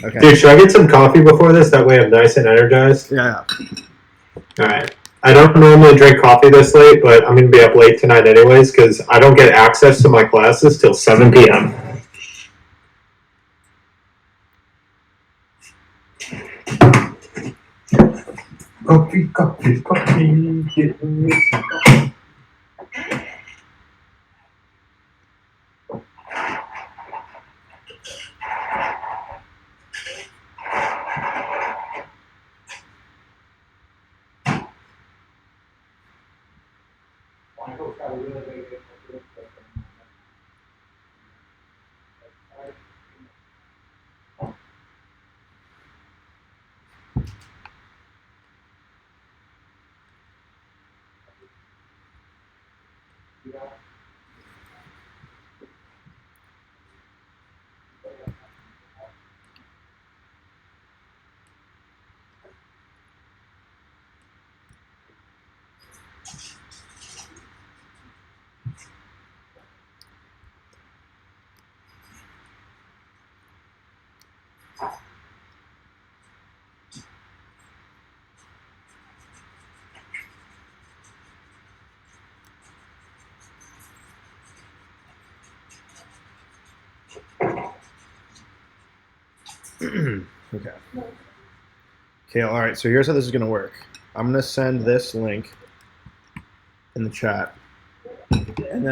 Okay. Dude, should I get some coffee before this? That way I'm nice and energized. Yeah. All right. I don't normally drink coffee this late, but I'm going to be up late tonight anyways because I don't get access to my classes till 7 p.m. Coffee, coffee, coffee. Get me some coffee. Okay. Kael, all right, so here's how this is going to work. I'm going to send this link in the chat, and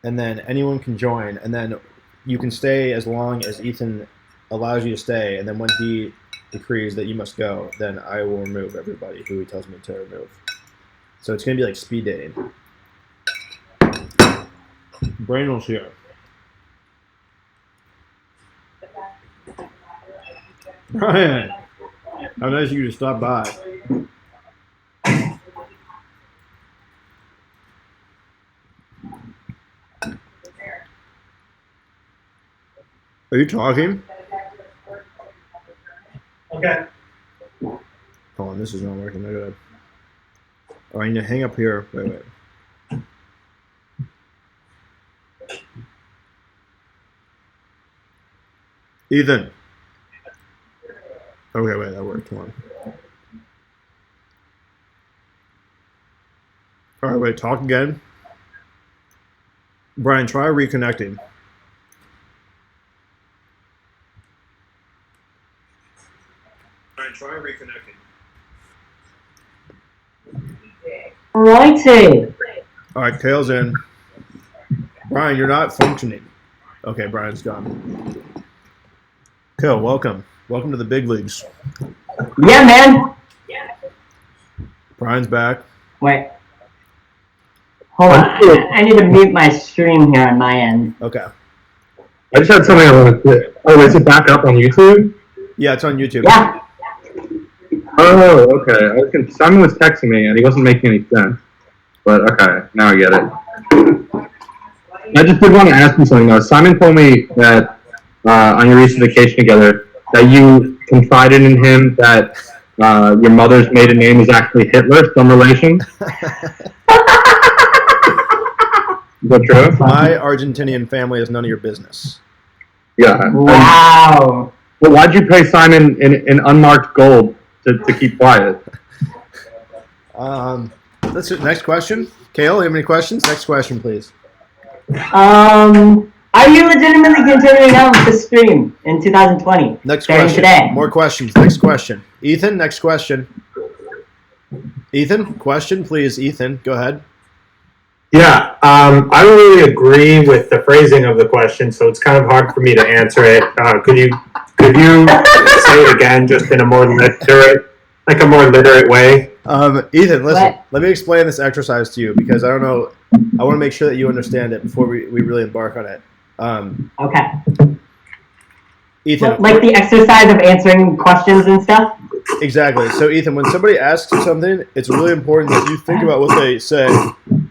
then anyone can join, and then you can stay as long as Ethan allows you to stay, and then when he decrees that you must go, then I will remove everybody who he tells me to remove. So it's going to be like speed dating. Brainl's here. Brian, how nice of you to stop by. Are you talking? Okay. Hold on, this is not working. I gotta. Oh, I need to hang up here. Wait. Ethan. Okay, wait, that worked. Hold on. All right, wait, talk again. Brian, try reconnecting. Brian, try reconnecting. Righty. All right, Kael's in. Brian, you're not functioning. Okay, Brian's gone. Kael, welcome. Welcome to the big leagues. Yeah, man. Brian's back. Wait. Hold on. I need to mute my stream here on my end. Okay. I just had something I wanted to. Oh, is it back up on YouTube? Yeah, it's on YouTube. Yeah. Oh, okay. Simon was texting me and he wasn't making any sense. But okay, now I get it. I just did want to ask you something though. Simon told me that on your recent vacation together, that you confided in him that your mother's maiden name is actually Hitler, some relation. Is that true? My Argentinian family is none of your business. Yeah. Wow. Well, why'd you pay Simon in unmarked gold to keep quiet? That's it. Next question. Kael, you have any questions? Next question, please. Are you legitimately continuing on with the stream in 2020? Next Starting question. today. More questions. Next question. Ethan, next question. Ethan, question, please. Ethan, go ahead. Yeah, I don't really agree with the phrasing of the question, so it's kind of hard for me to answer it. Could you say it again, just in a more literate way? Ethan, listen. Let me explain this exercise to you because I don't know. I want to make sure that you understand it before we really embark on it. Okay. Ethan, like the exercise of answering questions and stuff? Exactly. So, Ethan, when somebody asks you something, it's really important that you think about what they say,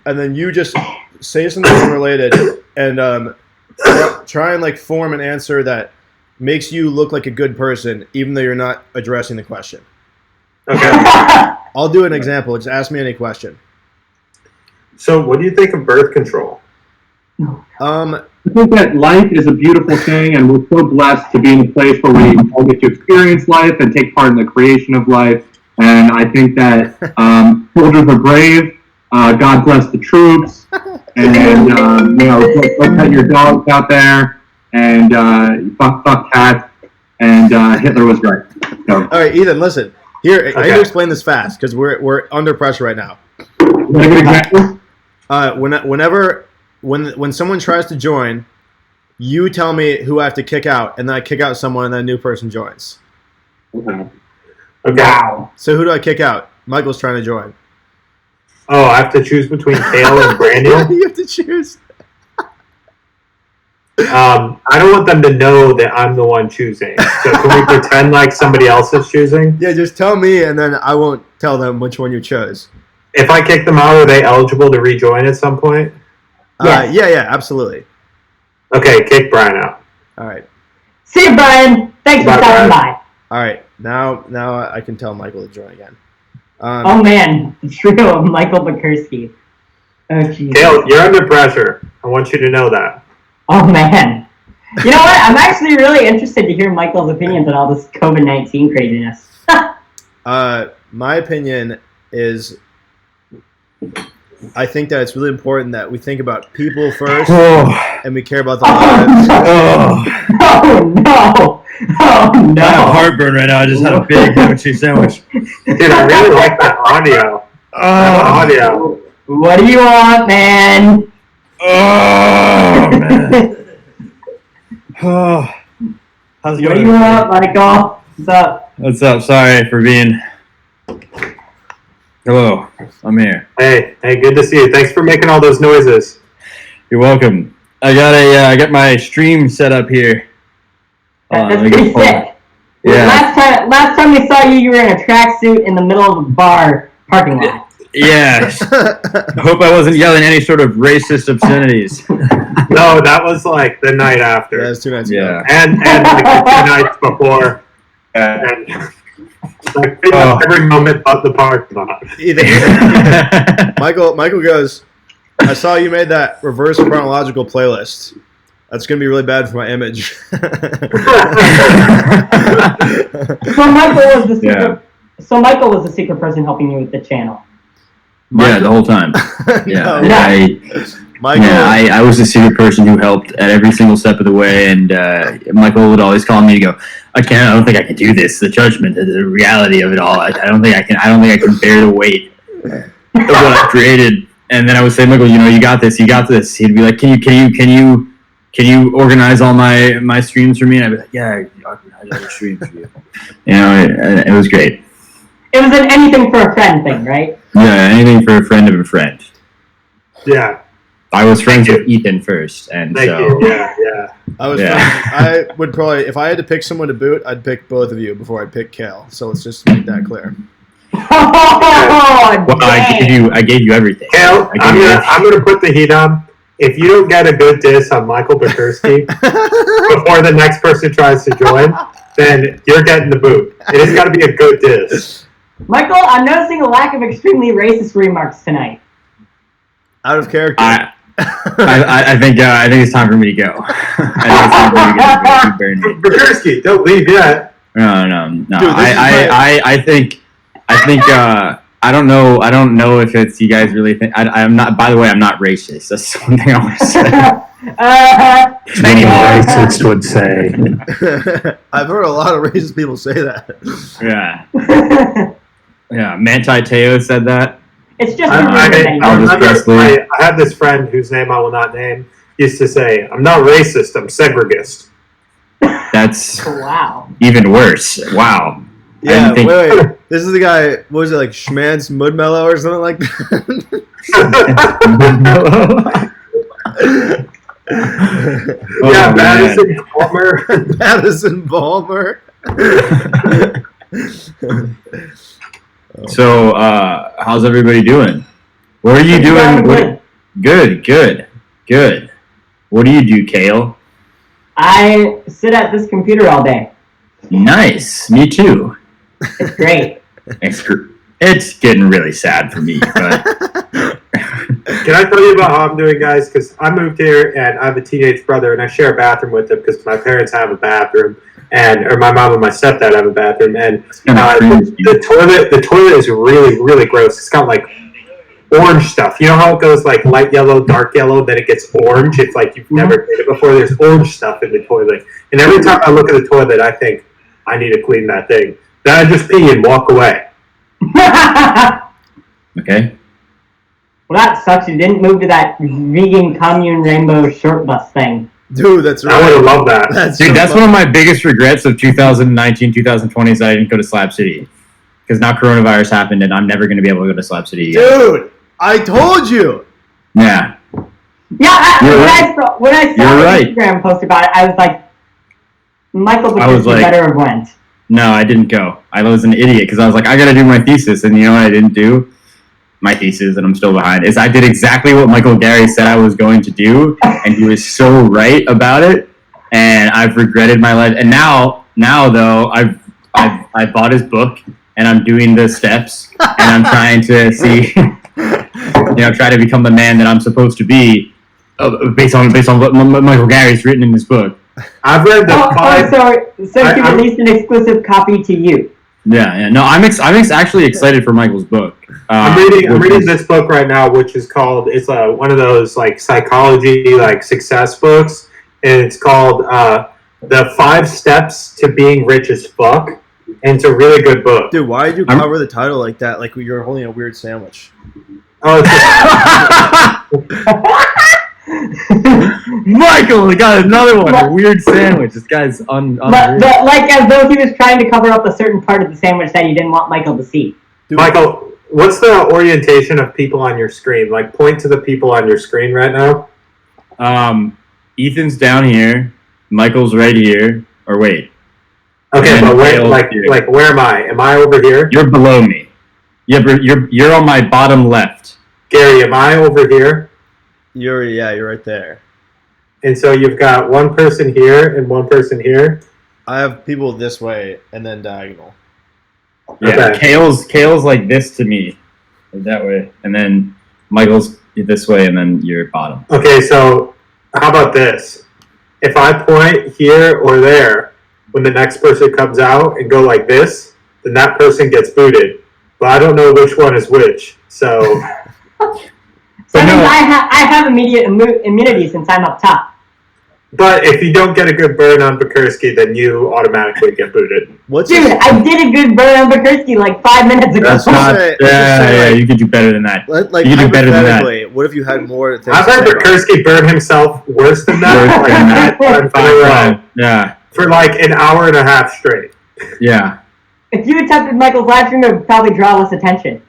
and then you just say something unrelated, and try and like form an answer that makes you look like a good person, even though you're not addressing the question. Okay. I'll do an example. Just ask me any question. So, what do you think of birth control? I think that life is a beautiful thing, and we're so blessed to be in a place where we all get to experience life and take part in the creation of life. And I think that soldiers are brave. God bless the troops. And go pet your dogs out there. And fuck cats. And Hitler was right. So. All right, Ethan, listen. Here, I need to explain this fast because we're under pressure right now. Can I get an example? When someone tries to join, you tell me who I have to kick out, and then I kick out someone, and then a new person joins. Okay. Wow. So who do I kick out? Michael's trying to join. Oh, I have to choose between Kael and Brandon? You have to choose. I don't want them to know that I'm the one choosing. So can we pretend like somebody else is choosing? Yeah, just tell me, and then I won't tell them which one you chose. If I kick them out, are they eligible to rejoin at some point? Yeah, absolutely. Okay, kick Brian out. All right. See you, Brian. Thanks for stopping by. All right, now I can tell Michael to join again. Oh man, the trio of Michael Bukursky. Oh jeez. Kael, you're under pressure. I want you to know that. Oh man. You know what? I'm actually really interested to hear Michael's opinions on all this COVID-19 craziness. My opinion is, I think that it's really important that we think about people first, and we care about the lives. Oh no! Oh no! I have heartburn right now. I just had a big ham and cheese sandwich. Dude, I really like that audio. Audio. What do you want, man? Oh, man. Oh. How's it What do going? you want, Michael? What's up? What's up? Sorry for being... Hello, I'm here. Hey, good to see you. Thanks for making all those noises. You're welcome. I got my stream set up here. That's pretty sick. Yeah. Last time we saw you, you were in a tracksuit in the middle of a bar parking lot. Yeah. I hope I wasn't yelling any sort of racist obscenities. No, that was like the night after. Yeah, it's 2 nights ago. And like the 2 nights before. And like every moment but the parking lot. Michael goes, I saw you made that reverse chronological playlist. That's going to be really bad for my image. So Michael was the secret person helping you with the channel. Yeah, the whole time. Yeah, No. I was the secret person who helped at every single step of the way, and Michael would always call me to go, I don't think I can do this. The judgment, the reality of it all. I don't think I can bear the weight of what I've created. And then I would say, Michael, you got this. He'd be like, can you organize all my streams for me? And I'd be like, yeah, I'll organize all your streams for you. It was great. It was an anything for a friend thing, right? Yeah, anything for a friend of a friend. Yeah. I was friends with Ethan first, and Thank you. Yeah. I would probably, if I had to pick someone to boot, I'd pick both of you before I'd pick Kael. So let's just make that clear. Oh, well, I gave you everything. Kael, I'm gonna put the heat on. If you don't get a good diss on Michael Bukursky before the next person tries to join, then you're getting the boot. It has got to be a good diss. Michael, I'm noticing a lack of extremely racist remarks tonight. Out of character. I think it's time for me to go. I think it's time for me to go. Bukursky, don't leave yet. No. Dude, I think I don't know if it's you guys really think I'm not. By the way, I'm not racist. That's one thing I want to say. Many racists would say. I've heard a lot of racist people say that. Yeah. Manti Te'o said that. It's just I had this friend whose name I will not name used to say, "I'm not racist. I'm segregist." That's wow. Even worse. Wow. Yeah, wait. This is the guy, what was it, like Schmance Mudmellow or something like that? Yeah, Madison Palmer. Madison Palmer. So, how's everybody doing? What are you doing? Good. What do you do, Kael? I sit at this computer all day. Nice. Me too. It's great. It's getting really sad for me, but Can I tell you about how I'm doing, guys? Because I moved here and I have a teenage brother, and I share a bathroom with him because my parents have a bathroom, or my mom and my stepdad have a bathroom, and the toilet is really, really gross. It's got like orange stuff. You know how it goes like light yellow, dark yellow, then it gets orange. It's like you've never did it before. There's orange stuff in the toilet, and every time I look at the toilet, I think I need to clean that thing. Then I just pee and walk away. Okay. Well, that sucks. You didn't move to that vegan commune rainbow short bus thing. Dude, that's right. I would have loved that. That's one of my biggest regrets of 2019, 2020 is that I didn't go to Slab City. Because now coronavirus happened and I'm never going to be able to go to Slab City again. Dude, I told you. Yeah. Yeah, when I saw the right. Instagram post about it, I was like, Michael Buchanan better have went. No, I didn't go. I was an idiot because I was like, I got to do my thesis. And you know what I didn't do? My thesis, and I'm still behind, is I did exactly what Michael Gary said I was going to do, and he was so right about it, and I've regretted my life. And now though, I've bought his book, and I'm doing the steps, and I'm trying to see, try to become the man that I'm supposed to be, based on what Michael Gary's written in his book. I've read the five. So he released an exclusive copy to you. Yeah. No, I'm actually excited for Michael's book. I'm reading this book right now, which is called. It's one of those like psychology like success books, and it's called "The 5 Steps to Being Rich as Fuck," and it's a really good book. Dude, why did you cover the title like that? Like you're holding a weird sandwich. Oh, Michael, we got another one. A weird sandwich. This guy's like as though he was trying to cover up a certain part of the sandwich that he didn't want Michael to see. Dude. Michael, what's the orientation of people on your screen? Like, point to the people on your screen right now. Ethan's down here. Michael's right here. Or wait. Okay, but where? Like, where am I? Am I over here? You're below me. Yeah, you're on my bottom left. Gary, am I over here? You're right there. And so you've got one person here and one person here. I have people this way and then diagonal. Yeah, okay. Kael's like this to me, that way, and then Michael's this way, and then you're bottom. Okay, so how about this? If I point here or there, when the next person comes out and go like this, then that person gets booted. But I don't know which one is which, so. So I have immediate immunity since I'm up top. But if you don't get a good burn on Bukursky, then you automatically get booted. I did a good burn on Bukursky like 5 minutes ago. That's not. You could do better than that. Like, you could do better than that. What if you had more things? I've heard Bukursky burn himself worse than that. Yeah. For like an hour and a half straight. Yeah. If you attempted Michael's live stream, it would probably draw less attention.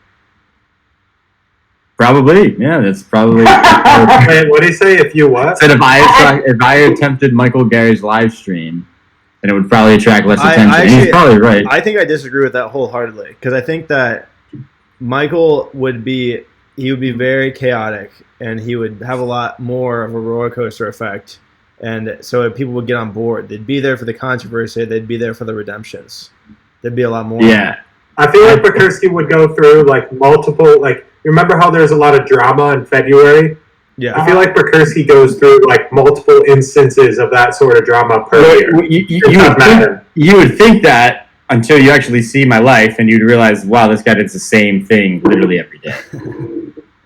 Probably, yeah. That's probably. Wait, what did he say? If you what? Said if I attempted Michael Gary's live stream, then it would probably attract less attention. He's probably right. I think I disagree with that wholeheartedly because I think that Michael would be very chaotic and he would have a lot more of a roller coaster effect, and so people would get on board. They'd be there for the controversy. They'd be there for the redemptions. There'd be a lot more. Yeah. I feel like Bukursky would go through like multiple like. You remember how there's a lot of drama in February? Yeah. I feel like Bukursky goes through like multiple instances of that sort of drama per year. You would think that until you actually see my life and you'd realize, wow, this guy does the same thing literally every day.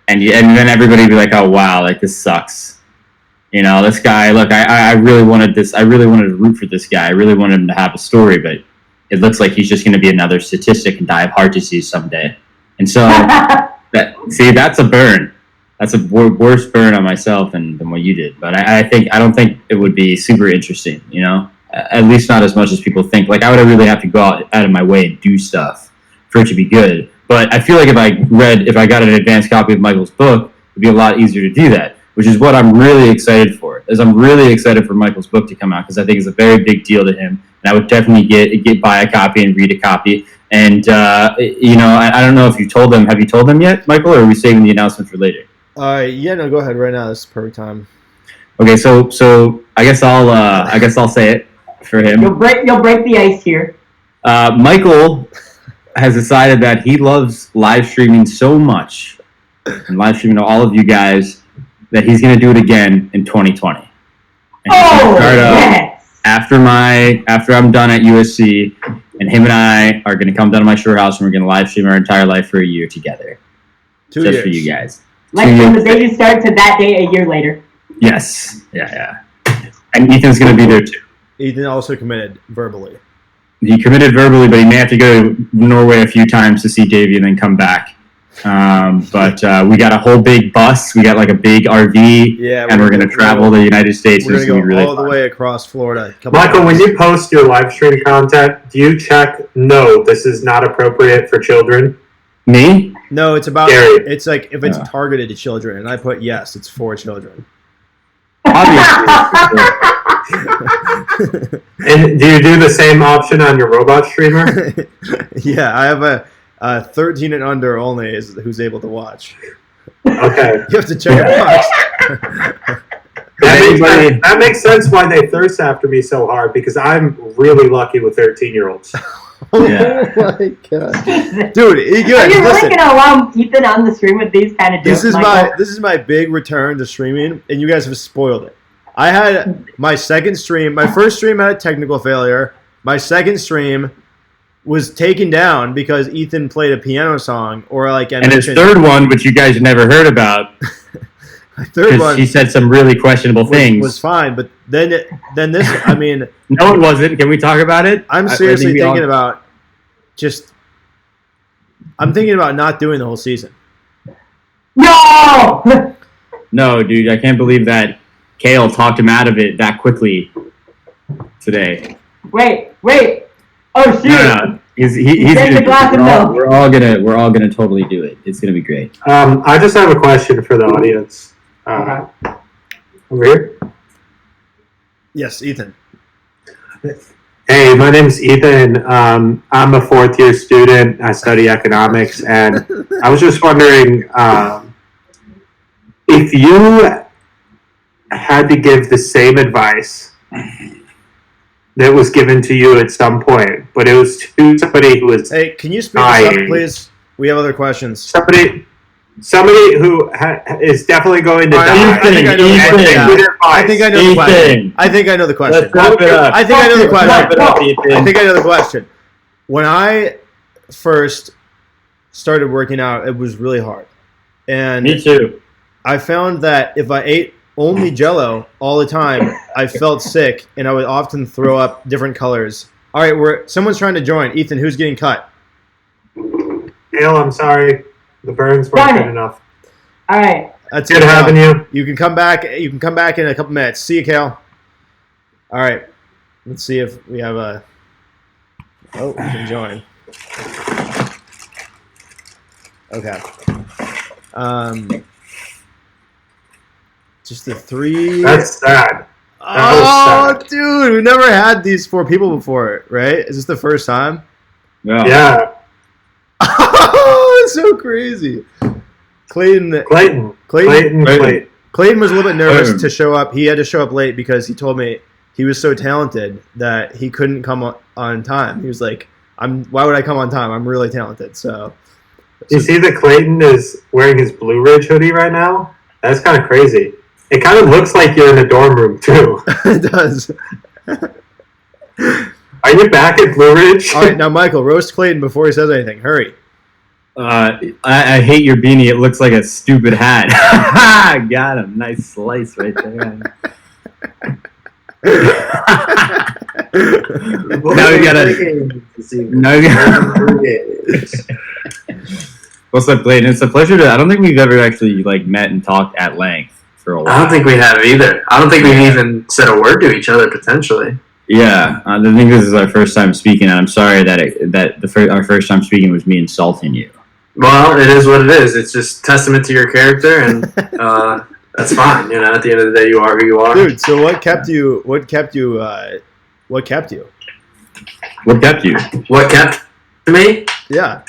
and then everybody would be like, oh, wow, like this sucks. You know, this guy, look, I really wanted this. I really wanted to root for this guy. I really wanted him to have a story, but it looks like he's just going to be another statistic and die of heart disease someday. And so... that's a burn. That's a worse burn on myself than what you did. But I don't think it would be super interesting, you know? At least not as much as people think. Like, I would really have to go out of my way and do stuff for it to be good. But I feel like if I got an advanced copy of Michael's book, it'd be a lot easier to do that, which is what I'm really excited for. I'm really excited for Michael's book to come out because I think it's a very big deal to him. And I would definitely buy a copy and read a copy. And, I don't know if you told them. Have you told them yet, Michael, or are we saving the announcement for later? No, go ahead right now. This is the perfect time. Okay, so I guess I'll say it for him. You'll break the ice here. Michael has decided that he loves live streaming so much and live streaming to all of you guys that he's going to do it again in 2020. And he's Oh, gonna start up yes. after I'm done at USC, and him and I are going to come down to my shore house and we're going to live stream our entire life for a year together. 2 Just years. for you guys. Like from the day you start to that day a year later. Yes. Yeah. And Ethan's going to be there too. Ethan also committed verbally. He committed verbally, but he may have to go to Norway a few times to see Davey and then come back. But we got a whole big bus. We got like a big RV, Yeah, and we're going to travel the United States. We're It's going to gonna be go really all the fun. way across Florida. Michael, when you post your live stream content, do you check, no, this is not appropriate for children? Me? No, it's about, Gary. it's like if it's Yeah. targeted to children, and I put yes, it's for children. Obviously. And do you do the same option on your robot streamer? Yeah, I have a 13 and under only is who's able to watch. Okay. You have to check a box. That makes sense why they thirst after me so hard, because I'm really lucky with 13-year-olds. Yeah. Oh my god, Jesus. dude! Are You you really listen. gonna allow Ethan on the stream with these kind of jokes? This is Michael? this is my big return to streaming, and you guys have spoiled it. I had my second stream. My first stream had a technical failure. My second stream was taken down because Ethan played a piano song, or like I And his mentioned, third one, which you guys never heard about, my third because one he said some really questionable things. was fine, but then this. I mean, No, it wasn't. Can we talk about it? I'm I seriously think we all- thinking about just. I'm thinking about not doing the whole season. No. No, dude, I can't believe that Kael talked him out of it that quickly today. Wait. Oh shoot. No. He's Take gonna, the glass of milk. we're all gonna totally do it. It's gonna be great. I just have a question for the audience. Over here. Yes, Ethan. Hey, my name's Ethan. I'm a fourth-year student. I study economics, and I was just wondering if you had to give the same advice that was given to you at some point, but it was to somebody who was Hey, can you speak this up, dying. please? We have other questions. Somebody who is definitely going to All right, die. I think I know the And question. they need I think I know the Ethan. question. I think I know the question. Let's wrap it up. I think I know the question. Wrap it up, Ethan. I think I know the question. When I first started working out, it was really hard. And Me too. I found that if I ate only Jell-O all the time, I felt sick, and I would often throw up different colors. All right, someone's trying to join. Ethan, who's getting cut? Kael, I'm sorry. The burns weren't Darn good it. enough. All right. That's Good it. having you. You can come back. You can come back in a couple minutes. See you, Kael. All right. Let's see if we have a. Oh, you can join. Okay. Just the three. That's sad. Oh, sad. dude, we never had these four people before, right? Is this the first time? Yeah. Yeah. Oh, it's so crazy. Clayton Clayton was a little bit nervous Clayton. to show up. He had to show up late because he told me he was so talented that he couldn't come on time. He was like, why would I come on time? I'm really talented. So You see that Clayton is wearing his Blue Ridge hoodie right now? That's kind of crazy. It kind of looks like you're in a dorm room, too. it does. Are you back at Blue Ridge? All right, now Michael, roast Clayton before he says anything. Hurry. I hate your beanie. It looks like a stupid hat. Got him. Nice slice right there. Now we gotta. What's up, Clayton? It's a pleasure to. I don't think we've ever actually met and talked at length for a while. I don't think we have either. I don't think we've even said a word to each other potentially. Yeah, I think this is our first time speaking, and I'm sorry that our first time speaking was me insulting you. Well, it is what it is. It's just testament to your character, and that's fine. At the end of the day, you are who you are. Dude, so what kept you? What kept you? What kept you? What kept me? Yeah.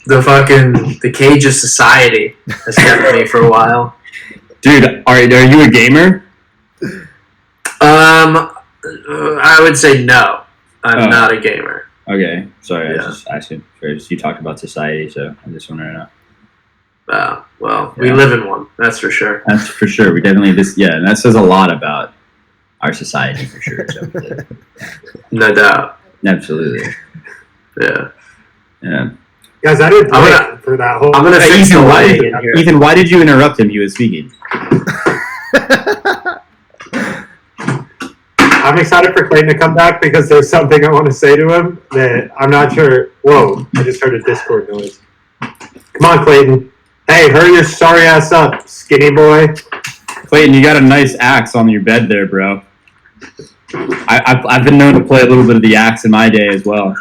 The cage of society has kept me for a while. Dude, are you a gamer? I would say no. I'm not a gamer. Okay, sorry, I Yeah. was just asking. You talked about society, so I just wanted to know. Well, we live in one. That's for sure. That's for sure. We definitely and that says a lot about our society for sure. So, No doubt. absolutely. Yeah. Yeah. Guys, I didn't wait for that whole. I'm gonna fix the light in here. Ethan, why did you interrupt him? He was speaking. I'm excited for Clayton to come back because there's something I want to say to him that I'm not sure. Whoa! I just heard a Discord noise. Come on, Clayton. Hey, hurry your sorry ass up, skinny boy. Clayton, you got a nice axe on your bed there, bro. I've been known to play a little bit of the axe in my day as well.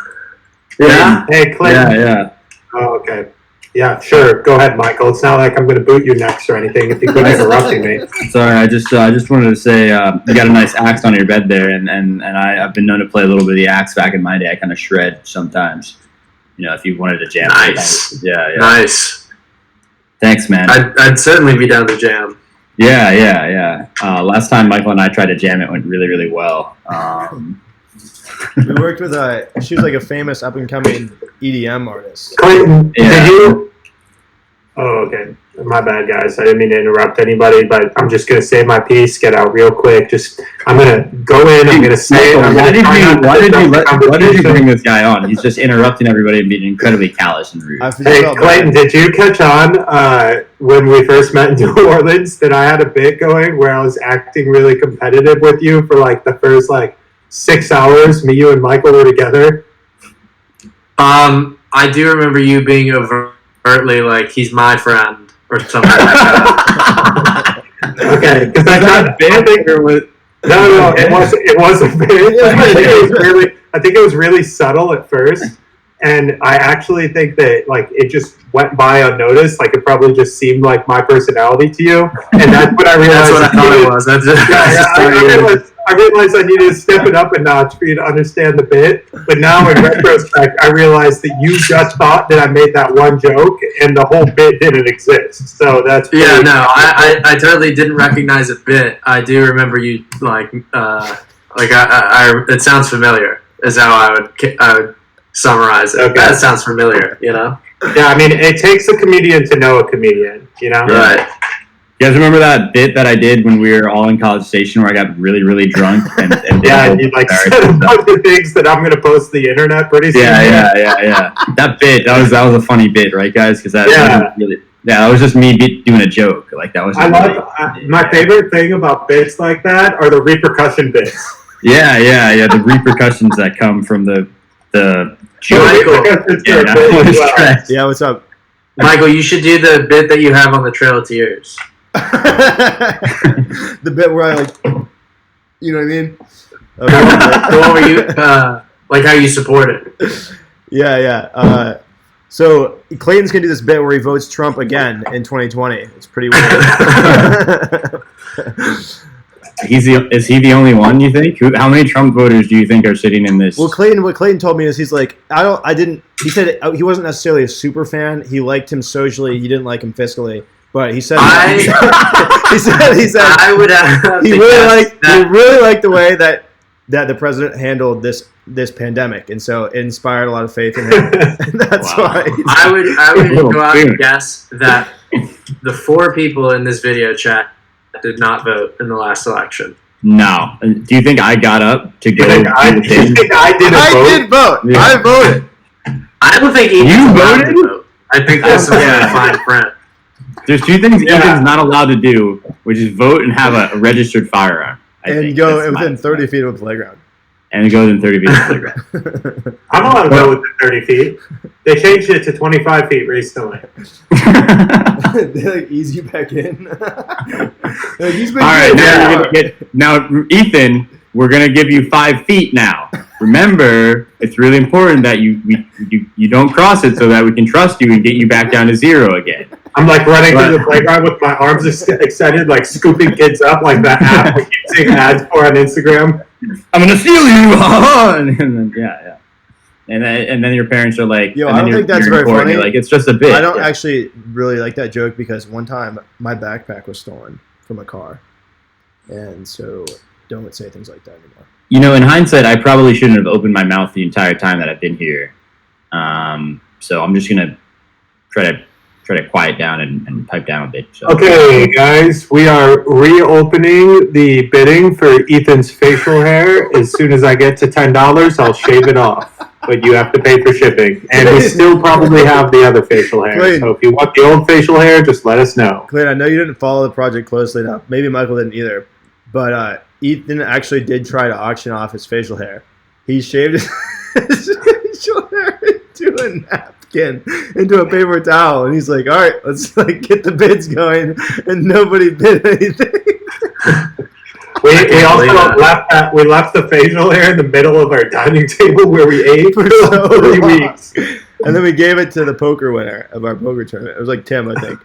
Yeah. Hey, Clayton. Yeah. Oh, okay. Yeah, sure. Go ahead, Michael. It's not like I'm going to boot you next or anything if you keep interrupting me. Sorry, I just wanted to say you got a nice axe on your bed there, and I've been known to play a little bit of the axe back in my day. I kind of shred sometimes. If you wanted to jam. Nice. Yeah. Nice. Thanks, man. I'd certainly be down to jam. Yeah. Last time Michael and I tried to jam, it went really, really well. We worked with she was like a famous up and coming EDM artist. Clayton, Yeah. did you? Oh, okay. My bad, guys. I didn't mean to interrupt anybody, but I'm just going to say my piece, get out real quick. I'm going to go in, I'm going to say it. Why did you bring this guy on? He's just interrupting everybody and being incredibly callous and rude. Hey, Clayton, did you catch on when we first met in New Orleans that I had a bit going where I was acting really competitive with you for like the first 6 hours? Me, you, and Michael were together. I do remember you being overtly like, he's my friend or something like that. Okay, because I thought no, it wasn't big. I think it was really subtle at first, and I actually think that it just went by unnoticed. It probably just seemed like my personality to you, and that's what I realized. That's what I thought it was. That's just I realized I needed to step it up a notch for you to understand the bit. But now, in retrospect, I realized that you just thought that I made that one joke, and the whole bit didn't exist. So that's I totally didn't recognize a bit. I do remember you it sounds familiar. Is how I would summarize it. Okay. That sounds familiar. Yeah, I mean, it takes a comedian to know a comedian. Right. You guys remember that bit that I did when we were all in College Station where I got really, really drunk? And yeah, and you said a bunch of things that I'm going to post to the internet pretty soon. Yeah. That bit, that was a funny bit, right, guys? Because that was just me doing a joke. That was. My favorite thing about bits like that are the repercussion bits. Yeah. The repercussions that come from the joke. Michael. Yeah, what's up? Michael, you should do the bit that you have on the Trail of Tears. The bit where I you know what I mean? The one where you how you support it. Yeah. So Clayton's gonna do this bit where he votes Trump again in 2020. It's pretty weird. Is he the only one, you think? How many Trump voters do you think are sitting in this? Well, what Clayton told me is he's like, he said he wasn't necessarily a super fan. He liked him socially. He didn't like him fiscally. But he said he said I would have he really liked the way that the president handled this pandemic, and so it inspired a lot of faith in him. That's why. I would go out and guess that the 4 people in this video chat did not vote in the last election. No. Do you think I got up to go? I did vote. Yeah. I voted. I don't think Ethan's allowed to vote. I think that's something in fine print. There's 2 things Ethan's not allowed to do, which is vote and have a registered firearm. And go within 30 feet of a playground. And go within 30 feet of the playground. I'm allowed to go within 30 feet. They changed it to 25 feet recently. They ease you back in. He's been all right, now Ethan, we're gonna give you 5 feet now. Remember, it's really important that you don't cross it so that we can trust you and get you back down to 0 again. I'm running through the playground with my arms excited, scooping kids up like that app we keep seeing ads for on Instagram. I'm gonna steal you, and then, yeah. And then your parents are like, yo, I don't think that's very funny. Like, it's just a bit. I don't actually really like that joke because one time my backpack was stolen from a car, and so don't say things like that anymore. In hindsight, I probably shouldn't have opened my mouth the entire time that I've been here. So I'm just gonna try to try to quiet down and pipe down a bit. So. Okay, guys, we are reopening the bidding for Ethan's facial hair. As soon as I get to $10, I'll shave it off. But you have to pay for shipping. And we still probably have the other facial hair. Clayton. So if you want the old facial hair, just let us know. Clayton, I know you didn't follow the project closely enough. Maybe Michael didn't either. But Ethan actually did try to auction off his facial hair. He shaved his facial hair into a napkin, into a paper towel, and he's like, "All right, let's get the bids going." And nobody bid anything. We also left the facial hair in the middle of our dining table where we ate for so 3 long. weeks. And then we gave it to the poker winner of our poker tournament. It was like Tim, I think.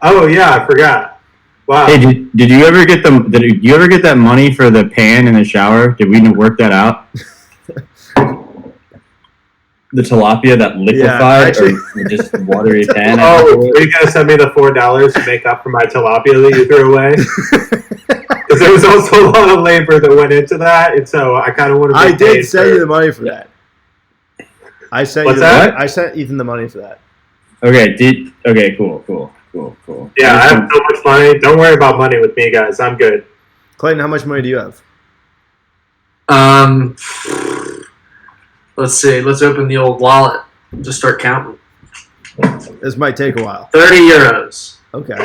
Oh yeah, I forgot. Wow. Hey, did you ever get Did you ever get that money for the pan in the shower? Did we work that out? The tilapia that liquefied or just watery pan? Oh, are you gonna send me the $4 to make up for my tilapia that you threw away? Because there was also a lot of labor that went into that, and so I kind of want to. I did send you the money for that. I sent What's that? I sent Ethan the money for that. Okay. Okay. Cool. Yeah, I have so much money. Don't worry about money with me, guys. I'm good. Clayton, how much money do you have? Let's see. Let's open the old wallet. Just start counting. This might take a while. 30 euros. Okay.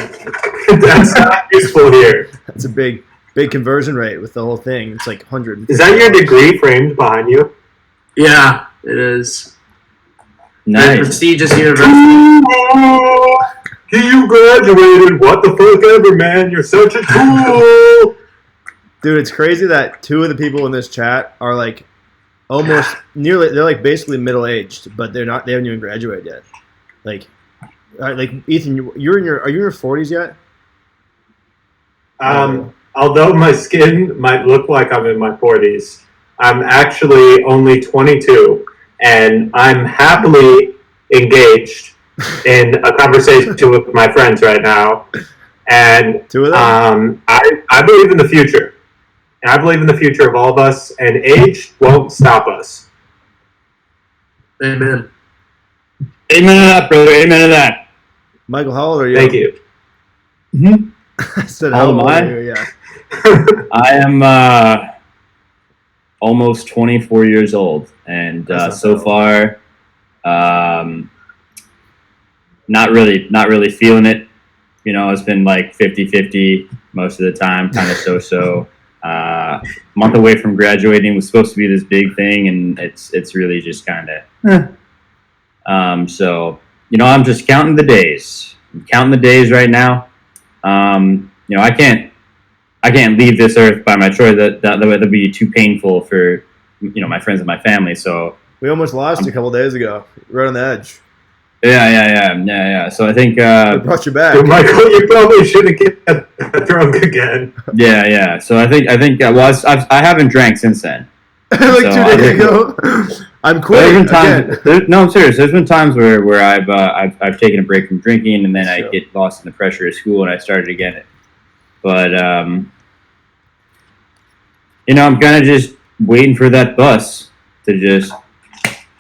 That's not useful here. That's a big conversion rate with the whole thing. It's like 100. Is that your degree framed behind you? Yeah, it is. Nice. Very prestigious university. You graduated. What the fuck ever, man. You're such a tool. Dude, it's crazy that two of the people in this chat are like almost nearly. They're like basically middle aged, but they're not. They haven't even graduated yet. Like Ethan, are you in your 40s yet? Although my skin might look like I'm in my 40s, I'm actually only 22, and I'm happily engaged in a conversation with my friends right now. And Two of them? I believe in the future. And I believe in the future of all of us, and age won't stop us. Amen. Amen to that, brother. Amen to that. Michael, how old are you? Thank you. I said, How how old old am I? are you? Yeah. I am almost 24 years old, and so far, not really feeling it. You know, it's been like 50-50 most of the time, kind of so. A month away from graduating was supposed to be this big thing, and it's really just kind of. So you know, I'm just counting the days. I'm counting the days right now. You know, I can't leave this earth by my choice. That'd be too painful for, you know, my friends and my family. So We almost lost a couple days ago. Right on the edge. Yeah. So I think We brought you back. Michael, you probably shouldn't get drunk again. yeah. So I think I haven't drank since then. Like So 2 I days think- ago. I'm There's quitting been times, again. no, I'm serious. There's been times where I've taken a break from drinking, and then I Sure. get lost in the pressure of school, and I started again. But you know, I'm kind of just waiting for that bus to just,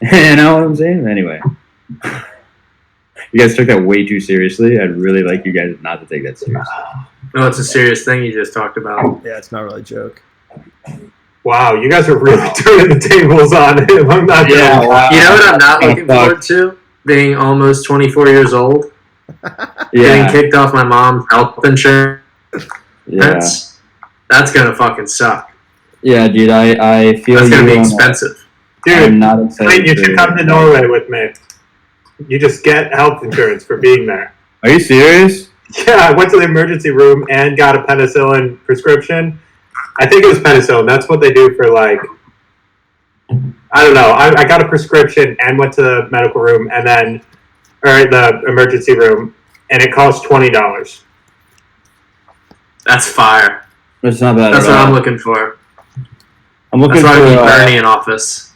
you know what I'm saying? Anyway, you guys took that way too seriously. I'd really like you guys not to take that seriously. No, it's a serious thing you just talked about. Yeah, it's not really a joke. Wow, you guys are really turning the tables on him. I'm not Yeah, gonna wow. You know what I'm not looking Fuck. forward to? Being almost 24 years old. Getting Yeah, kicked off my mom's health insurance. yeah, That's gonna fucking suck. yeah, dude. I feel That's gonna you be on that. expensive. I'm Dude, not excited. Clayton, you for should it. come to Norway with me. You just get health insurance for being there. Are you serious? Yeah, I went to the emergency room and got a penicillin prescription. I think it was penicillin. That's what they do for, like, I don't know. I got a prescription and went to the medical room or the emergency room, and it cost $20. That's fire. It's not bad. That's at what all. I'm looking for. I'm looking That's why we need for. Bernie in office.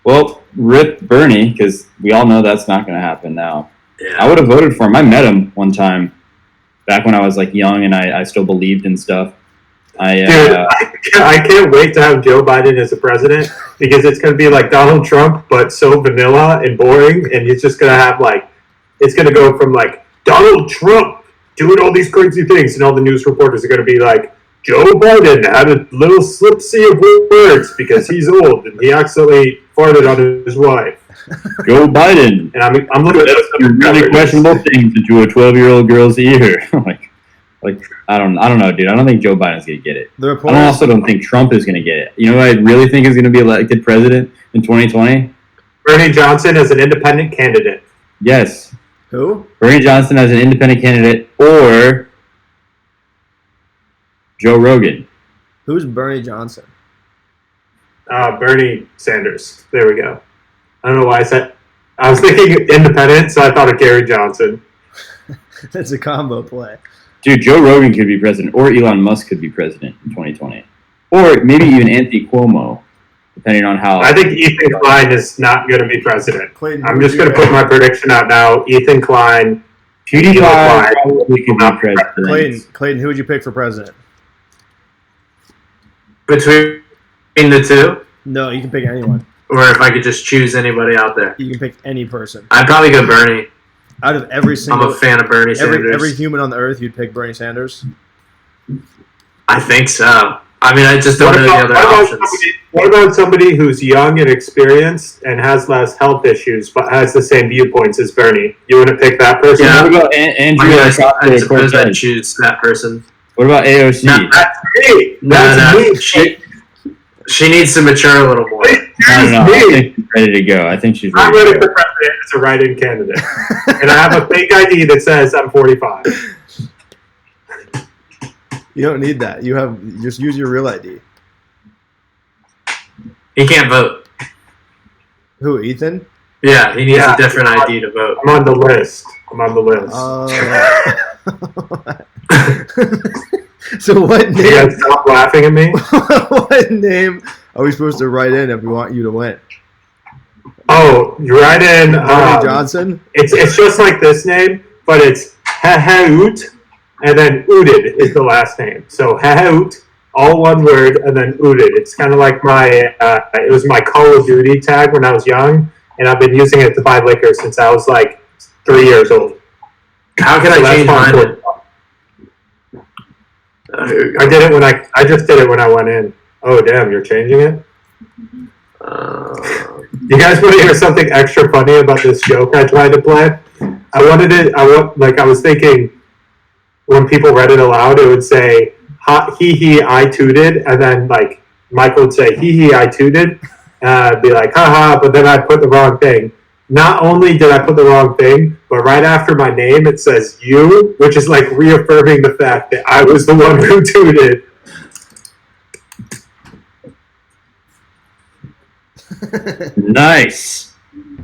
Well, rip Bernie, because we all know that's not going to happen now. I Yeah. would have voted for him. I met him one time, back when I was like young and I still believed in stuff. Dude, I can't wait to have Joe Biden as a president because it's going to be like Donald Trump, but so vanilla and boring, and he's just going to have, like, it's going to go from like Donald Trump doing all these crazy things, and all the news reporters are going to be like, Joe Biden had a little slipsy of words because he's old and he accidentally farted on his wife. Joe Biden. And I'm looking at some really questionable things into a 12-year-old girl's ear. like I don't know, dude. I don't think Joe Biden's gonna get it. I also don't think Trump is gonna get it. You know what I really think is gonna be elected president in 2020? Bernie Johnson as an independent candidate. Yes. Who? Bernie Johnson as an independent candidate, or Joe Rogan. Who's Bernie Johnson? Bernie Sanders. There we go. I don't know why I was thinking independent, so I thought of Gary Johnson. That's a combo play. Dude, Joe Rogan could be president, or Elon Musk could be president in 2020. Or maybe even Anthony Cuomo, depending on how... I think Ethan Klein is not going to be president. Clayton, I'm just going to put my prediction out now. Ethan Klein. PewDiePie probably could be president. Clayton, who would you pick for president? Between the two? No, you can pick anyone. Or if I could just choose anybody out there. You can pick any person. I'd probably go Bernie. Out of every single... I'm a fan of Bernie Sanders. Every human on the earth, you'd pick Bernie Sanders? I think so. I mean, I just don't know the other options. What about somebody who's young and experienced and has less health issues but has the same viewpoints as Bernie? You want to pick that person? Yeah. What about Andrew? I suppose I'd choose that person. What about AOC? No, that's me. That's me. She needs to mature a little more. I don't know. I think she's ready to go. I think she's ready. I'm ready for president as a write-in candidate. And I have a fake ID that says I'm 45. You don't need that. Just use your real ID. He can't vote. Who, Ethan? Yeah, he needs a different ID to vote. I'm on the list. So what name? You guys stop laughing at me. What name are we supposed to write in if we want you to win? Oh, you write in Bernie Johnson? It's just like this name, but it's Hangout, and then Udid is the last name. So Hangout, all one word, and then Udid. It's kind of like it was my Call of Duty tag when I was young, and I've been using it to buy liquor since I was like 3 years old. How can I change mine? I did it I just did it when I went in. Oh damn, you're changing it? You guys want to hear something extra funny about this joke I tried to play? I was thinking when people read it aloud, it would say, he, I tooted, and then like Michael would say, he, I tooted, and I'd be like, haha, but then I'd put the wrong thing. Not only did I put the wrong thing, but right after my name it says you, which is like reaffirming the fact that I was the one who tooted. Nice.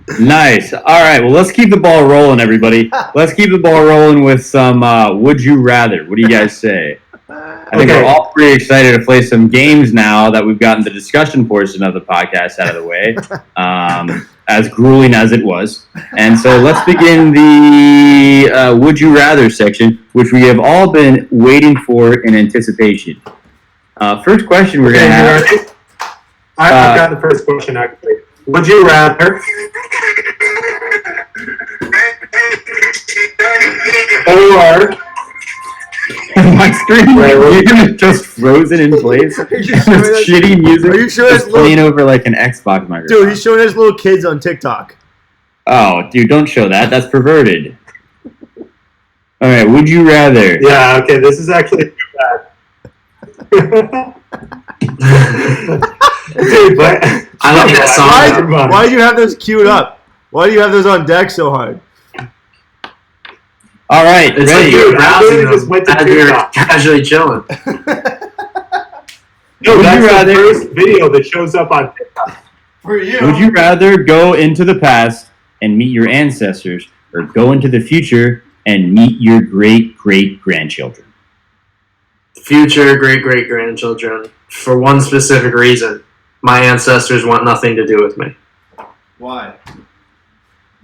All right, well, let's keep the ball rolling, everybody. Let's keep the ball rolling with some Would You Rather. What do you guys say? I think we're all pretty excited to play some games now that we've gotten the discussion portion of the podcast out of the way. As grueling as it was. And so let's begin the Would You Rather section, which we have all been waiting for in anticipation. First question we're going to have... I've got the first question, actually. Would you rather... or... My screen is just frozen in place. It's shitty music. Are you sure it's playing over like an Xbox microphone? Dude, he's showing his little kids on TikTok. Oh, dude, don't show that. That's perverted. All right, would you rather? Yeah, okay, this is actually too bad. Dude, but I love that song. Why do you have those queued up? Why do you have those on deck so hard? All right, it's ready. like you're browsing them as you're casually chilling. No, that's the first video that shows up on TikTok. For you. Would you rather go into the past and meet your ancestors, or go into the future and meet your great-great-grandchildren? Future great-great-grandchildren, for one specific reason. My ancestors want nothing to do with me. Why?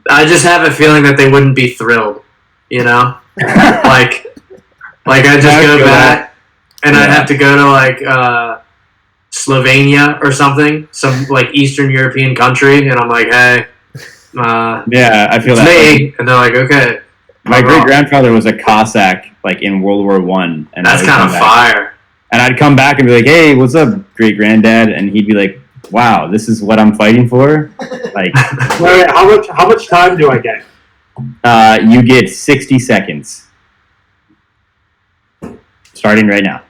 I just have a feeling that they wouldn't be thrilled. You know, like I just go back and I'd have to go to like Slovenia or something, some like Eastern European country, and I'm like, hey, Yeah, I feel it's that. me, and they're like, okay. My great grandfather was a Cossack, like in World War One, and That's kind of fire. And I'd come back and be like, "Hey, what's up, great granddad?" And he'd be like, "Wow, this is what I'm fighting for." Like, wait, how much time do I get? You get 60 seconds, starting right now.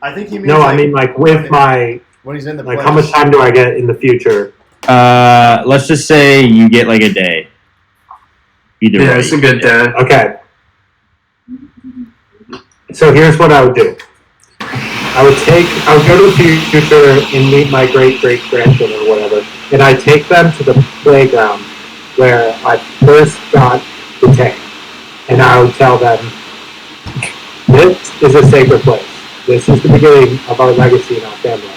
I think he means. No, like, I mean like with my when he's in the like place. how much time do I get in the future? Let's just say you get like a day. Either way. It's a good day. Okay. So here's what I would do. I would go to the future and meet my great-great-grandchildren or whatever, and I'd take them to the playground where I first got the tank. And I would tell them, this is a sacred place. This is the beginning of our legacy in our family.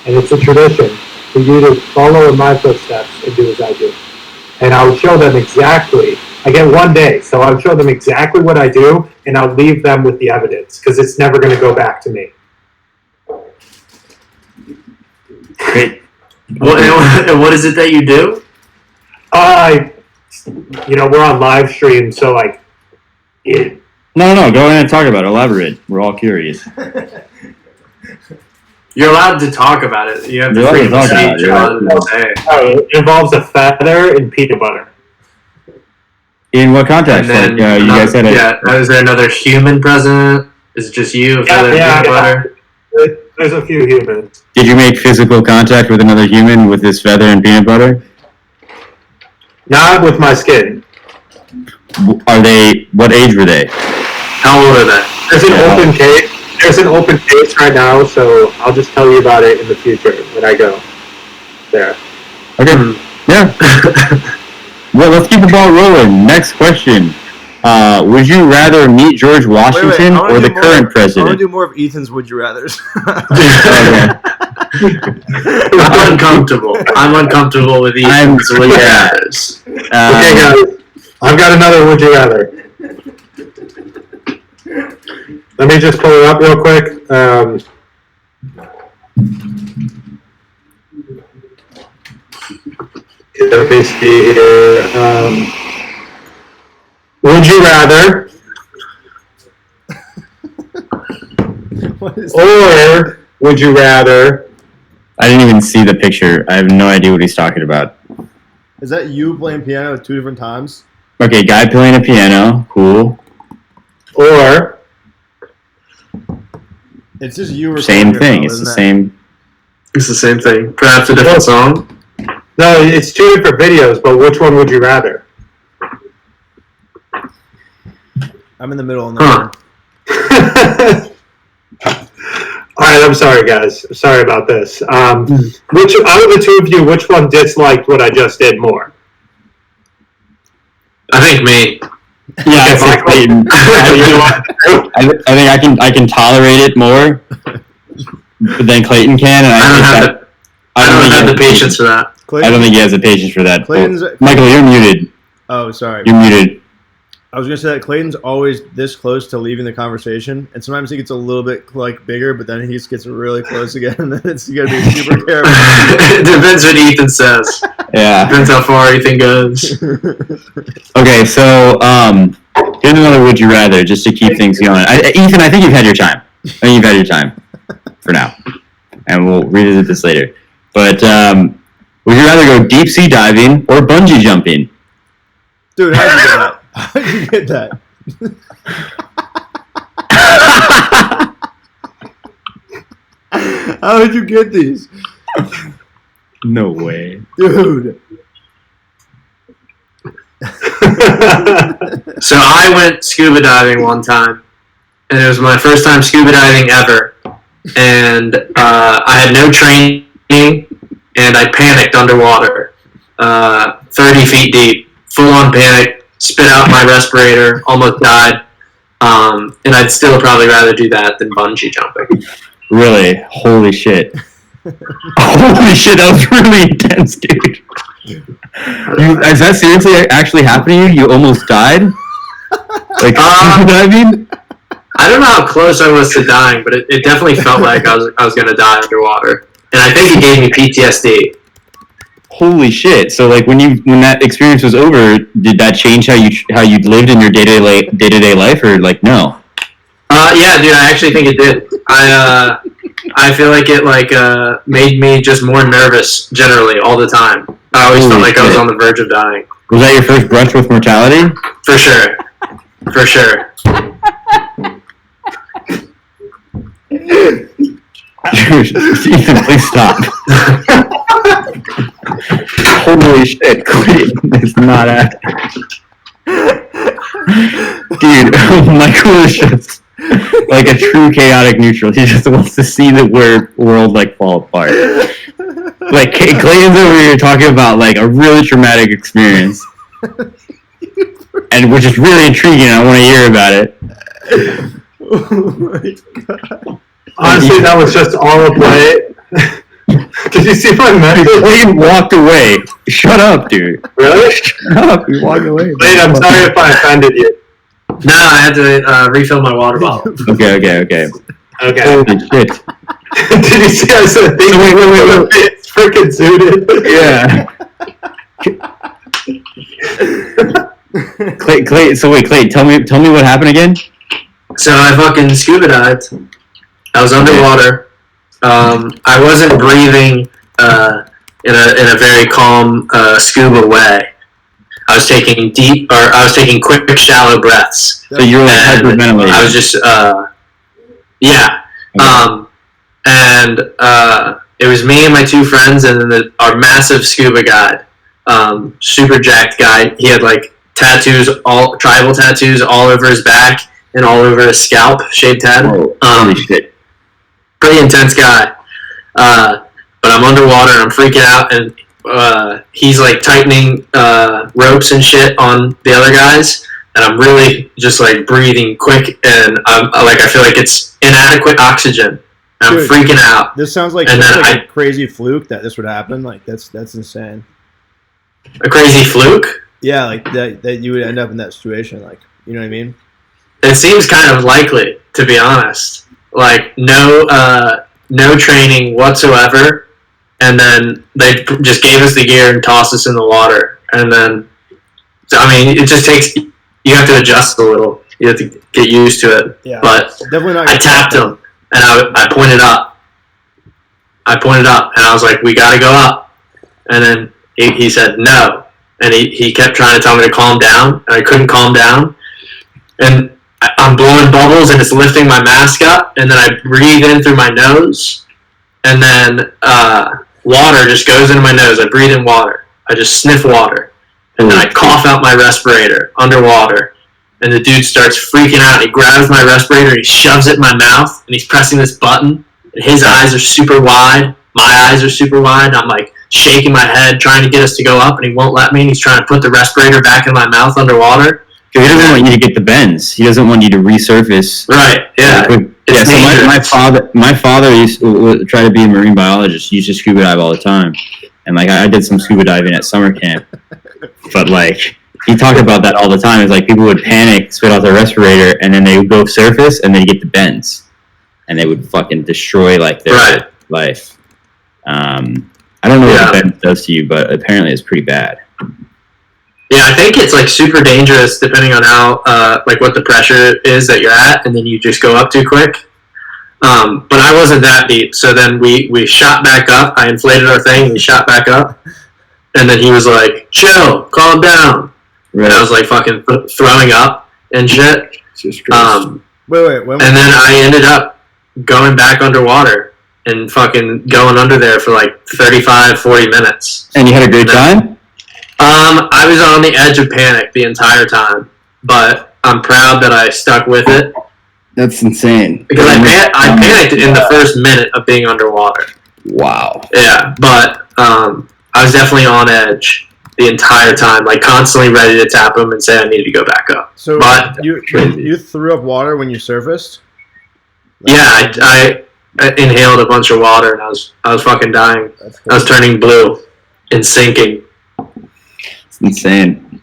And it's a tradition for you to follow in my footsteps and do as I do. And I would show them exactly. I get 1 day, so I'll show them exactly what I do, and I'll leave them with the evidence, because it's never going to go back to me. Great. What is it that you do? We're on live stream, so like, No, go ahead and talk about it. Elaborate. We're all curious. You're allowed to talk about it. You have the You're allowed to freedom of talk about speech. it, You're right? allowed to say. it involves a feather and peanut butter. In what context? And then Like, you guys said is there another human present? Is it just you, feather, and peanut butter? There's a few humans. Did you make physical contact with another human with this feather and peanut butter? Not with my skin. What age were they? How old are they? There's an open case. There's an open case right now, so I'll just tell you about it in the future when I go there. Okay. Yeah. Well, let's keep the ball rolling. Next question. Would you rather meet George Washington or the current I president? want to do more of Ethan's Would You Rathers. I'm uncomfortable. I'm uncomfortable with these. Okay, guys. I've got another Would You Rather. Let me just pull it up real quick. Let me see here. Would you rather, or would you rather? I didn't even see the picture. I have no idea what he's talking about. Is that you playing piano at 2 different times? Okay, guy playing a piano. Cool. Or It's just you. Same recording thing. yourself, It's the isn't same. It's the same thing. Perhaps a different song. no, it's 2 different videos, but which one would you rather? it? I'm in the middle on that Huh. one. All right, I'm sorry, guys. Sorry about this. Which out of the 2 of you, which one disliked what I just did more? I think me. Yeah, I think Clayton. I think I can tolerate it more than Clayton can, and I don't have the patience for that. I don't think he has the patience for that. Clayton's. Michael, you're muted. Oh, sorry. You're muted. I was gonna say that Clayton's always this close to leaving the conversation, and sometimes he gets a little bit bigger, but then he just gets really close again, and then it's gonna be super careful. It depends what Ethan says. Yeah. Depends how far Ethan goes. Okay, so here's another would you rather, just to keep things going. Ethan, I think you've had your time. For now, and we'll revisit this later. But would you rather go deep sea diving or bungee jumping? Dude, how'd you get that? How'd you get that? How did you get these? No way. Dude. So I went scuba diving one time, and it was my first time scuba diving ever. And I had no training, and I panicked underwater, 30 feet deep, full-on panic, spit out my respirator, almost died. And I'd still probably rather do that than bungee jumping. Really? Holy shit. Holy shit, that was really intense, dude. Is that seriously actually happening to you? You almost died? Like, scuba diving? I don't know how close I was to dying, but it definitely felt like I was going to die underwater. And I think it gave me PTSD. Holy shit! So like when that experience was over, did that change how you lived in your day-to-day life, or like no? Yeah, dude, I actually think it did. I feel like it made me just more nervous generally all the time. I always felt like I was on the verge of dying. Was that your first brush with mortality? For sure. For sure. Ethan, please stop. Holy shit, Clayton is not acting. Dude, Michael is just like a true chaotic neutral. He just wants to see the world like fall apart. Like Clayton's over here talking about like a really traumatic experience, and which is really intriguing. I want to hear about it. Oh my god! Honestly, that was just all a play. Did you see my message? Clayton walked away. Shut up, dude. Really? Shut up. He walked away. Wait, I'm sorry if I offended you. No, I had to refill my water bottle. Okay. Okay. Holy shit. Did you see I said things? Wait. It's freaking suited. Yeah. Clayton. So wait, Clayton. Tell me what happened again. So I fucking scuba dived. I was underwater. I wasn't breathing in a very calm scuba way. I was taking quick, shallow breaths. So you were like hyperventilating. I was just, yeah. Okay. And it was me and my two friends, and then our massive scuba guide, super jacked guy. He had like tribal tattoos all over his back and all over his scalp, shaved head. Holy shit. Pretty intense guy. But I'm underwater and I'm freaking out, and he's like tightening ropes and shit on the other guys, and I'm really just like breathing quick, and I feel like it's inadequate oxygen. And I'm freaking out. This sounds like, a crazy fluke that this would happen. Like that's insane. A crazy fluke? Yeah, like that you would end up in that situation. Like, you know what I mean? It seems kind of likely, to be honest. Like no training whatsoever, and then they just gave us the gear and tossed us in the water, and then it just takes, you have to adjust a little, you have to get used to it. Yeah, but definitely not. I tapped him and I pointed up, and I was like, we gotta go up, and then he said no, and he kept trying to tell me to calm down, and I couldn't calm down, and I'm blowing bubbles and it's lifting my mask up, and then I breathe in through my nose, and then water just goes into my nose. I breathe in water. I just sniff water, and then I cough out my respirator underwater, and the dude starts freaking out. He grabs my respirator and he shoves it in my mouth, and he's pressing this button, and his eyes are super wide. My eyes are super wide. I'm like shaking my head trying to get us to go up, and he won't let me, and he's trying to put the respirator back in my mouth underwater. He doesn't want you to get the bends. He doesn't want you to resurface. Right. Yeah. So my father used to try to be a marine biologist. He used to scuba dive all the time, and like I did some scuba diving at summer camp. But like he talked about that all the time. It's like people would panic, spit out their respirator, and then they would go surface, and they'd get the bends, and they would fucking destroy like their life. I don't know what the bend does to you, but apparently it's pretty bad. Yeah, I think it's like super dangerous depending on how what the pressure is that you're at, and then you just go up too quick. But I wasn't that deep, so then we shot back up. I inflated our thing, and we shot back up, and then he was like, "Chill, calm down." Right. And I was like fucking throwing up and shit. Wait. And then I ended up going back underwater and fucking going under there for like 35, 40 minutes. And you had a great time? I was on the edge of panic the entire time, but I'm proud that I stuck with it. That's insane. Because I panicked in the first minute of being underwater. Wow. Yeah, but I was definitely on edge the entire time, like constantly ready to tap him and say I needed to go back up. So but you threw up water when you surfaced? Yeah, I inhaled a bunch of water and I was fucking dying. I was turning blue and sinking. It's insane.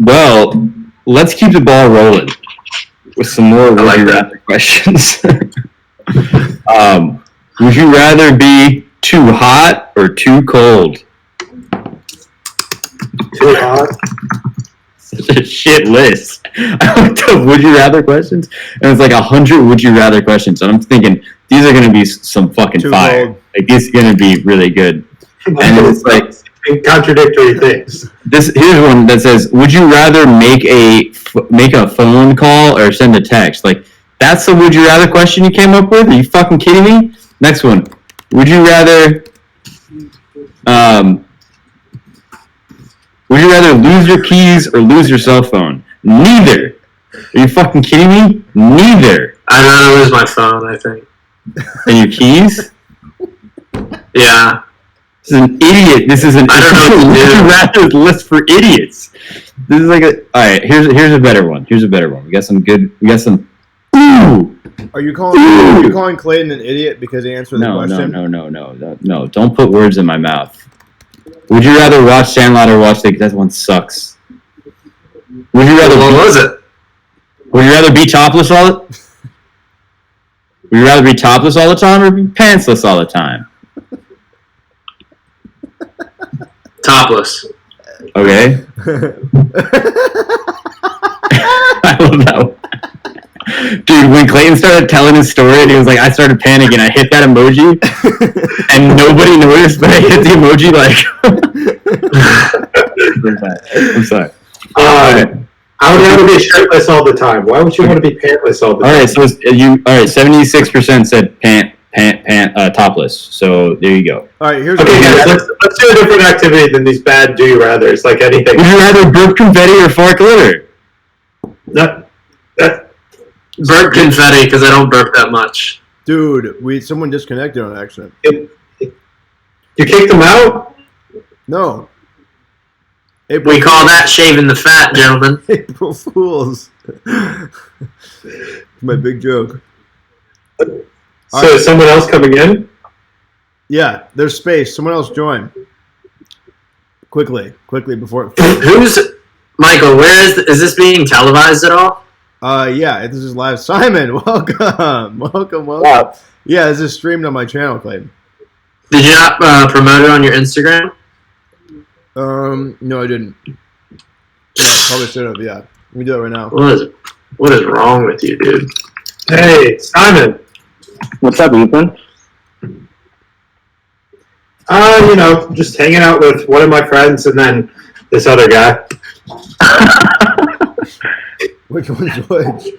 Well, let's keep the ball rolling with some more questions. Would you rather be too hot or too cold? Too hot. Such a shit list. I looked up would you rather questions, and it's like 100 would you rather questions. And I'm thinking these are gonna be some fucking Too fire. cold. Like these are gonna be really good. And it's like Contradictory things. here's one that says, would you rather make a phone call or send a text? Like that's the would you rather question you came up with? Are you fucking kidding me? Next one. Would you rather lose your keys or lose your cell phone? Neither. Are you fucking kidding me? Neither. I'd rather lose my phone, I think. And your keys? Yeah. This is an idiot. This is an I don't know what to do. rather list for idiots. This is like a. All right. Here's a better one. We got some good. We got some. Ooh. Are you calling Clayton an idiot because he answered the question? No. Don't put words in my mouth. Would you rather watch Sandlot or watch that one sucks? Would you rather? What was it? Would you rather be topless all? Would you rather be topless all the time or be pantsless all the time? Topless. Okay. I love that one. Dude, when Clayton started telling his story and he was like, I started panicking, I hit that emoji and nobody noticed, but I hit the emoji like I'm sorry. I would rather be shirtless all the time. Why would you want to be pantless all the time? Alright, so 76% said topless. So there you go. All right, here's Okay, guys, let's do a different activity than these bad do you rathers, like anything. Would you rather burp confetti or fart glitter? Burp confetti, because I don't burp that much. Dude, someone disconnected on accident. You kicked them out? No. We call that shaving the fat, gentlemen. April Fools. My big joke. So is someone else coming in? Yeah, there's space. Someone else join. Quickly before. Who's Michael? Where is this being televised at all? Yeah, this is live. Simon, welcome. Wow. Yeah, this is streamed on my channel, Clayton. Did you not promote it on your Instagram? No, I didn't. Yeah, probably should have. Yeah, we do it right now. What is wrong with you, dude? Hey, Simon. What's up, Ethan? Just hanging out with one of my friends and then this other guy. Which one's which?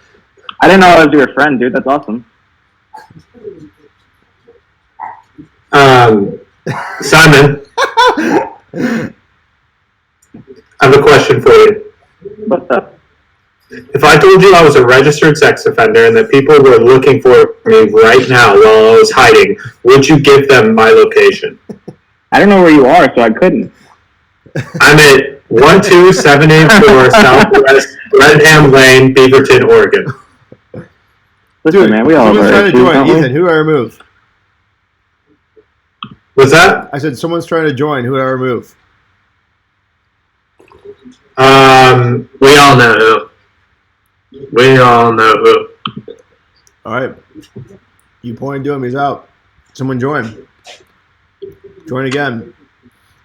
I didn't know I was your friend, dude. That's awesome. Simon, I have a question for you. What's up? If I told you I was a registered sex offender and that people were looking for me right now while I was hiding, would you give them my location? I don't know where you are, so I couldn't. I'm at 12784 Southwest Redham Lane, Beaverton, Oregon. Listen, man, we all someone's have trying to issues, join. don't we? Ethan, who do I remove? What's that? I said someone's trying to join. Who do I remove? We all know who. All right. You point to him. He's out. Someone join. Join again.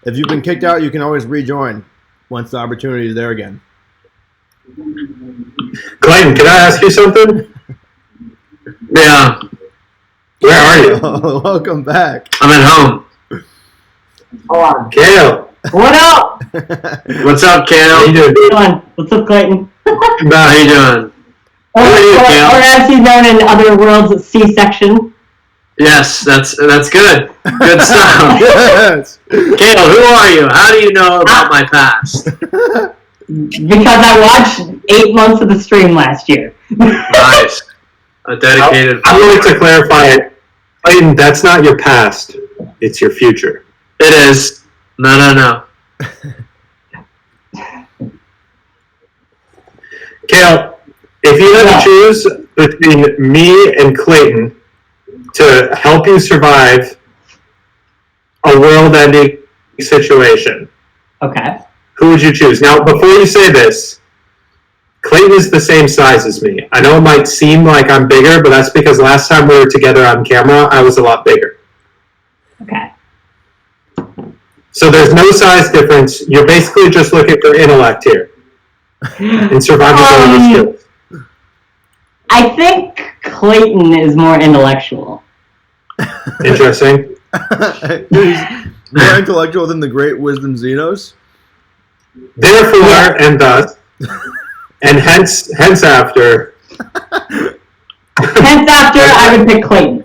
If you've been kicked out, you can always rejoin once the opportunity is there again. Clayton, can I ask you something? Yeah, Where are you? Oh, welcome back. I'm at home. Hold on. Kael. What up? What's up, How you Kael? doing, dude? Come on. What's up, Clayton? How you doing? Or as he's known in other worlds, C-section. Yes, that's good. Good stuff. Yes. Kael, who are you? How do you know about my past? Because I watched 8 months of the stream last year. Nice. A dedicated. I would like to clarify it. Clayton, that's not your past. It's your future. It is. No. Kael, if you had to choose between me and Clayton to help you survive a world-ending situation, Okay. who would you choose? Now, before you say this, Clayton is the same size as me. I know it might seem like I'm bigger, but that's because last time we were together on camera, I was a lot bigger. Okay. So there's no size difference. You're basically just looking for intellect here and survivability skills. I think Clayton is more intellectual. Interesting. He's more intellectual than the great wisdom Xenos. Therefore, and thus, and hence after. Hence after, I would pick Clayton.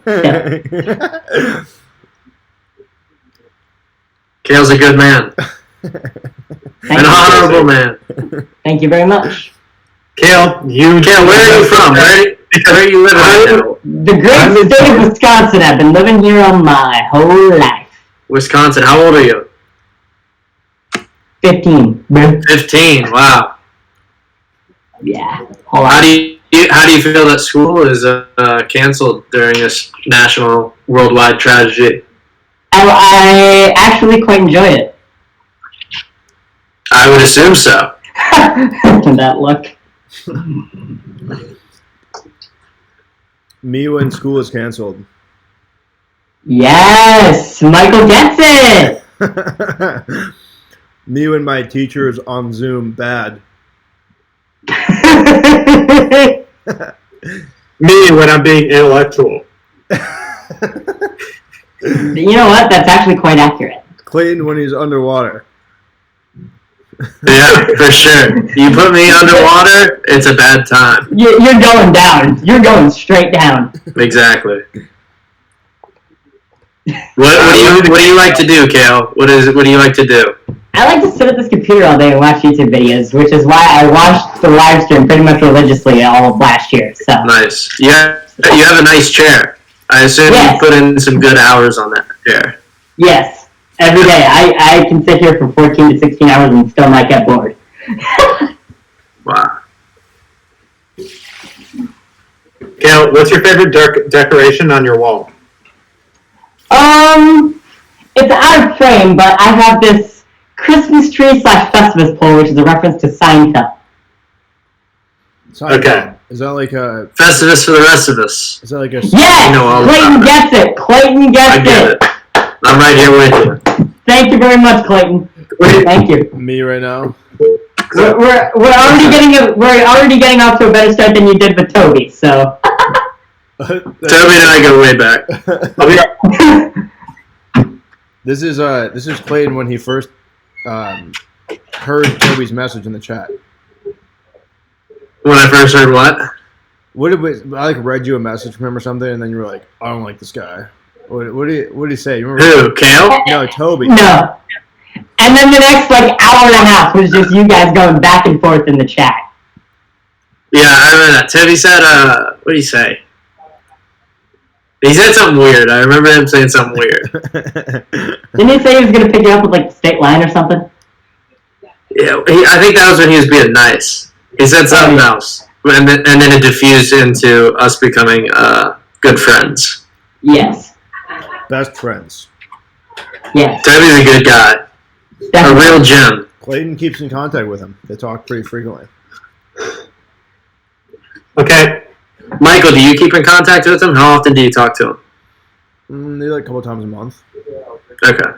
Kael's a good man. An honorable man. Thank you very much. Kael, Kael, where are you from? Where are you living right now? The great state of Wisconsin. I've been living here all my whole life. Wisconsin. How old are you? 15. 15. Wow. Yeah. How do you feel that school is canceled during this national worldwide tragedy? I actually quite enjoy it. I would assume so. That look. Me when school is canceled. Yes, Michael gets it. Me when my teacher is on Zoom. Bad. Me when I'm being intellectual. You know what? That's actually quite accurate. Clayton when he's underwater. Yeah, for sure. You put me underwater, it's a bad time. You're going down. You're going straight down. Exactly. What do you like to do, Kael? What do you like to do? I like to sit at this computer all day and watch YouTube videos, which is why I watched the live stream pretty much religiously all of last year. So Nice. Yeah, you have a nice chair. I assume Yes. you put in some good hours on that chair. yes, every day I can sit here for 14 to 16 hours and still might get bored. Wow. Kael, what's your favorite decoration on your wall? It's out of frame, but I have this Christmas tree / Festivus pole, which is a reference to Seinfeld. Okay. Is that like a? Festivus for the rest of us. Is that like a? Yes! You know all Clayton about gets it! Clayton I gets get it! it. I'm right here with you. Thank you very much, Clayton. Thank you. Me right now. We're already getting off to a better start than you did with Toby, so. Toby and I go way back. This is Clayton when he first heard Toby's message in the chat. When I first heard what? What did I read you a message from him or something, and then you were like, I don't like this guy. What did he say? You remember? Who? Kael? No, Toby. No. And then the next hour and a half was just you guys going back and forth in the chat. Yeah, I remember that. Toby said, what did he say? He said something weird. I remember him saying something weird. Didn't he say he was going to pick you up with the state line or something? Yeah, I think that was when he was being nice. He said something else. And then it diffused into us becoming good friends. Yes. Best friends. Yes. Toby's a good guy. Definitely. A real gem. Clayton keeps in contact with him. They talk pretty frequently. Okay. Michael, do you keep in contact with him? How often do you talk to him? Maybe like a couple times a month. Okay.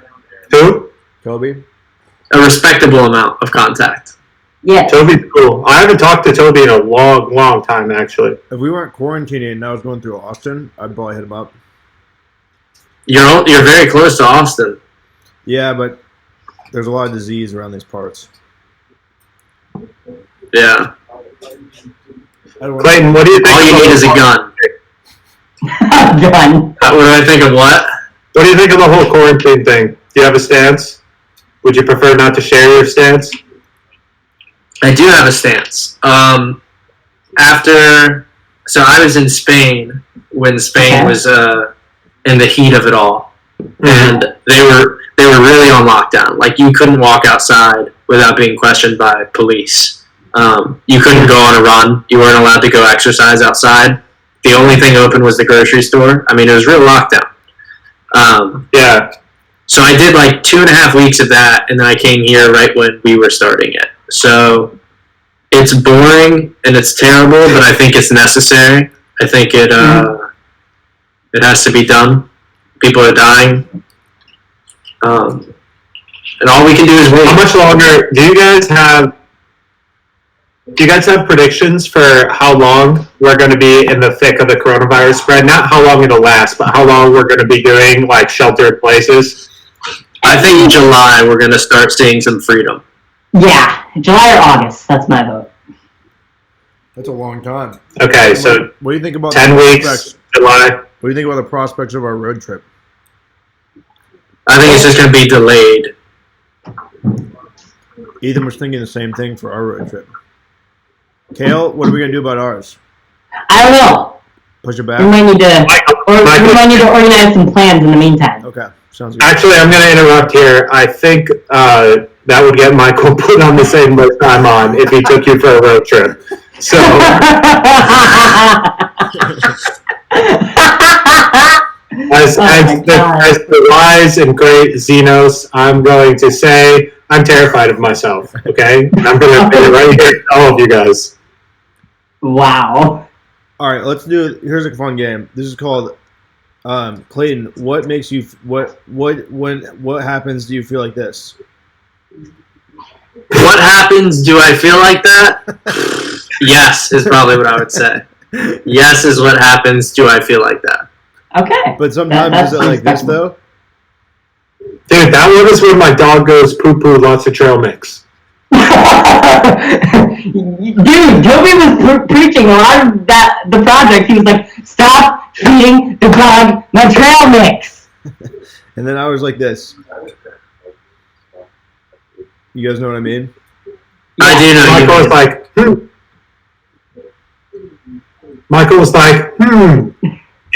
Who? Toby. A respectable amount of contact. Yes. Toby's cool. I haven't talked to Toby in a long, long time, actually. If we weren't quarantining and I was going through Austin, I'd probably hit him up. You're very close to Austin. Yeah, but there's a lot of disease around these parts. Yeah. Clayton, what do you think? All you need is a gun. Done. What do I think of what? What do you think of the whole quarantine thing? Do you have a stance? Would you prefer not to share your stance? I do have a stance. So I was in Spain when Spain was in the heat of it all, and they were really on lockdown. Like you couldn't walk outside without being questioned by police. You couldn't go on a run. You weren't allowed to go exercise outside. The only thing open was the grocery store. I mean, it was real lockdown. Yeah. So I did like 2.5 weeks of that, and then I came here right when we were starting it. So it's boring and it's terrible, but I think it's necessary. I think it has to be done. People are dying. and all we can do is wait. How much longer do you guys have? Do you guys have predictions for how long we're going to be in the thick of the coronavirus spread? Not how long it'll last, but how long we're going to be doing like sheltered places. I think in July we're going to start seeing some freedom. Yeah, July or August. That's my vote. That's a long time. Okay, so What do you think about 10 the weeks, prospects? July. What do you think about the prospects of our road trip? I think it's just going to be delayed. Ethan was thinking the same thing for our road trip. Kael, what are we gonna do about ours? I don't know. Push it We back. might need to, we might need to organize some plans in the meantime. Okay, sounds good. Actually, I'm going to interrupt here. I think that would get Michael put on the same list I'm on if he took you for a road trip. So, as the wise and great Xenos, I'm going to say I'm terrified of myself, okay? I'm going to say it right here to all of you guys. Wow. All right, here's a fun game. This is called Clayton. What makes you what happens? Do you feel like this? What happens? Do I feel like that? Yes, is probably what I would say. Yes is what happens. Do I feel like that? Okay. But sometimes is it like this though? Dude, that one is where my dog goes poo-poo, lots of trail mix. Dude, Toby was preaching a lot of the project. He was like, stop feeding the dog my trail mix. And then I was like this. You guys know what I mean? I do know. Michael was like, Michael was like, You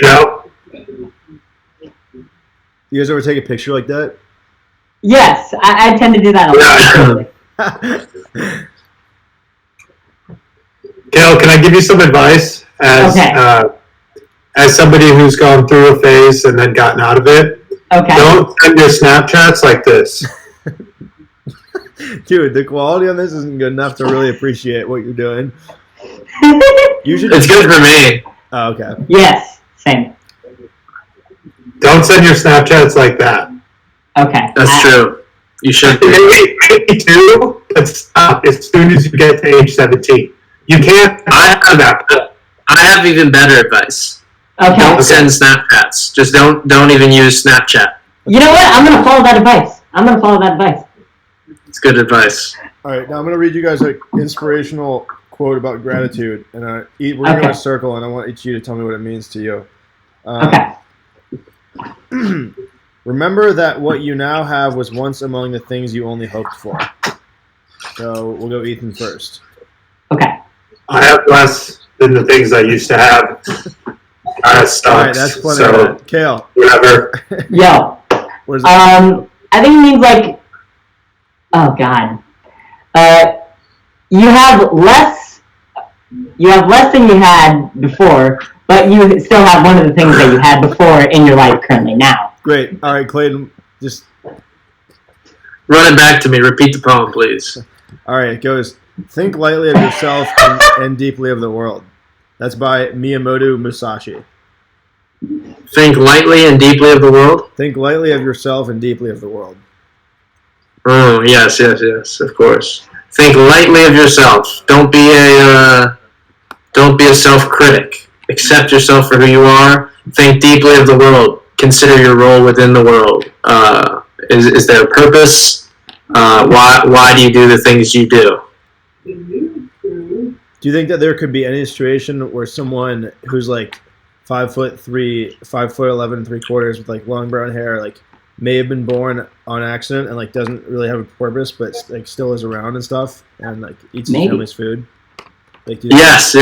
know? You guys ever take a picture like that? Yes, I tend to do that a lot. Kael, can I give you some advice as somebody who's gone through a phase and then gotten out of it? Okay. Don't send your Snapchats like this. Dude, the quality on this isn't good enough to really appreciate what you're doing. You should. It's good for me. Oh, okay. Yes, same. Don't send your Snapchats like that. Okay. That's true. You should. Maybe too, but stop as soon as you get to age 17. You can't have that. I have even better advice. Okay. Don't send Snapchats. Just don't even use Snapchat. You know what? I'm going to follow that advice. It's good advice. All right, now I'm gonna read you guys an inspirational quote about gratitude, and we're gonna go in a circle, and I want each of you to tell me what it means to you. Okay. Remember that what you now have was once among the things you only hoped for. So we'll go Ethan first. Okay. I have less than the things I used to have. That sucks. All right, that's plenty so, of that. Kael. Whatever. Yo. What is that? I think it means like, oh God, you have less than you had before, but you still have one of the things that you had before in your life currently now. Great. All right, Clayton, just Run it back to me. Repeat the poem, please. all right. It goes. Think lightly of yourself and deeply of the world. That's by Miyamoto Musashi. Think lightly and deeply of the world. Think lightly of yourself and deeply of the world. Oh yes, of course. Think lightly of yourself. Don't be a self-critic. Accept yourself for who you are. Think deeply of the world. Consider your role within the world. Is there a purpose? Why do you do the things you do? Do you think that there could be any situation where someone who's like 5'3", 5'11" 3/4" with like long brown hair, like may have been born on accident and like doesn't really have a purpose, but like still is around and stuff, and like eats his family's food? Like, Yes.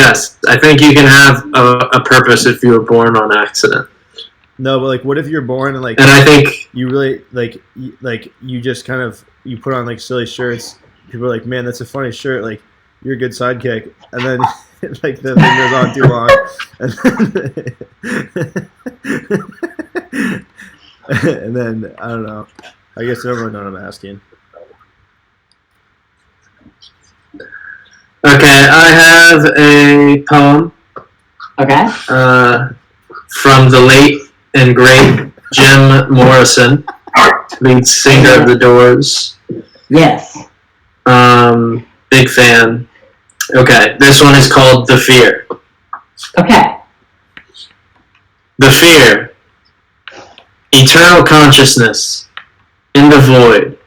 I think you can have a purpose if you were born on accident. No, but like, what if you're born and like, And I think you really like you just kind of you put on like silly shirts. People are like, man, that's a funny shirt. Like, you're a good sidekick, and then like the thing goes on too long, and then I don't know. I guess everyone knows what I'm asking. Okay, I have a poem. Okay. From the late and great Jim Morrison. lead singer of the Doors. Yes. Big fan. Okay, this one is called The Fear. Okay. The fear. Eternal consciousness. In the void.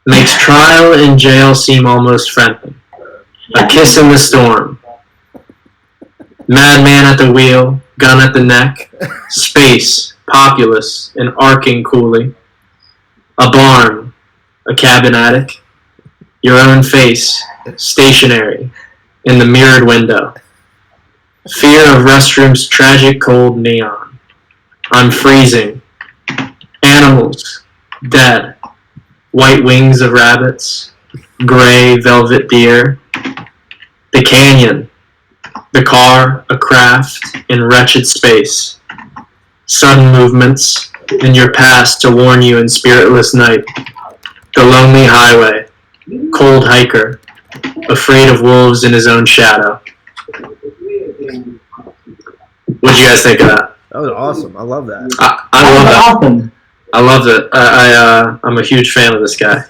Makes trial in jail seem almost friendly. A kiss in the storm. Madman at the wheel. Gun at the neck. Space. Populous. And arcing coolly. A barn. A cabin attic. Your own face. Stationary. In the mirrored window. Fear of restrooms, tragic cold neon. I'm freezing. Animals. Dead. White wings of rabbits. Gray velvet deer. The canyon. The car, a craft in wretched space. Sudden movements in your past to warn you in spiritless night. The lonely highway. Cold hiker. Afraid of wolves in his own shadow. What'd you guys think of that? That was awesome. I love that. I love that. Awesome. I loved it. I'm a huge fan of this guy.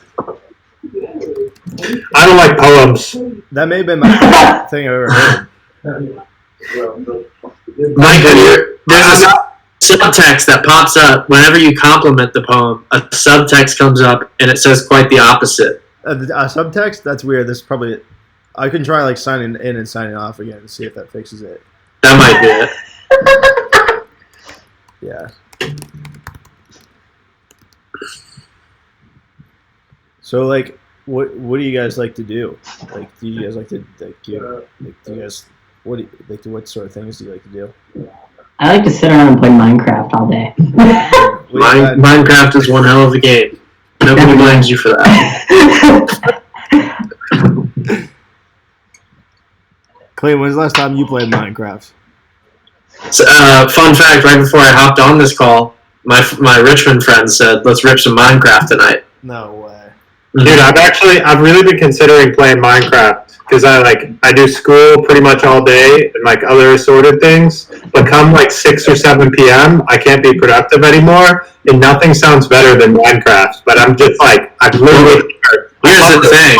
I don't like poems. That may have been my favorite thing I've ever heard. Michael, there's a subtext that pops up whenever you compliment the poem. A subtext comes up and it says quite the opposite. Subtext? That's weird. This is probably. I can try like signing in and signing off again and see if that fixes it. That might be it. Yeah. So like, what do you guys like to do? Like, do you guys like to what sort of things do you like to do? I like to sit around and play Minecraft all day. Minecraft is one hell of a game. Nobody blames you for that. Clayton, when's the last time you played Minecraft? So, fun fact: right before I hopped on this call, my Richmond friend said, "Let's rip some Minecraft tonight." No way. Dude, I've really been considering playing Minecraft because I do school pretty much all day and like other assorted things. But come like 6 or 7 p.m., I can't be productive anymore, and nothing sounds better than Minecraft. But I'm just like I've literally. Here's the thing: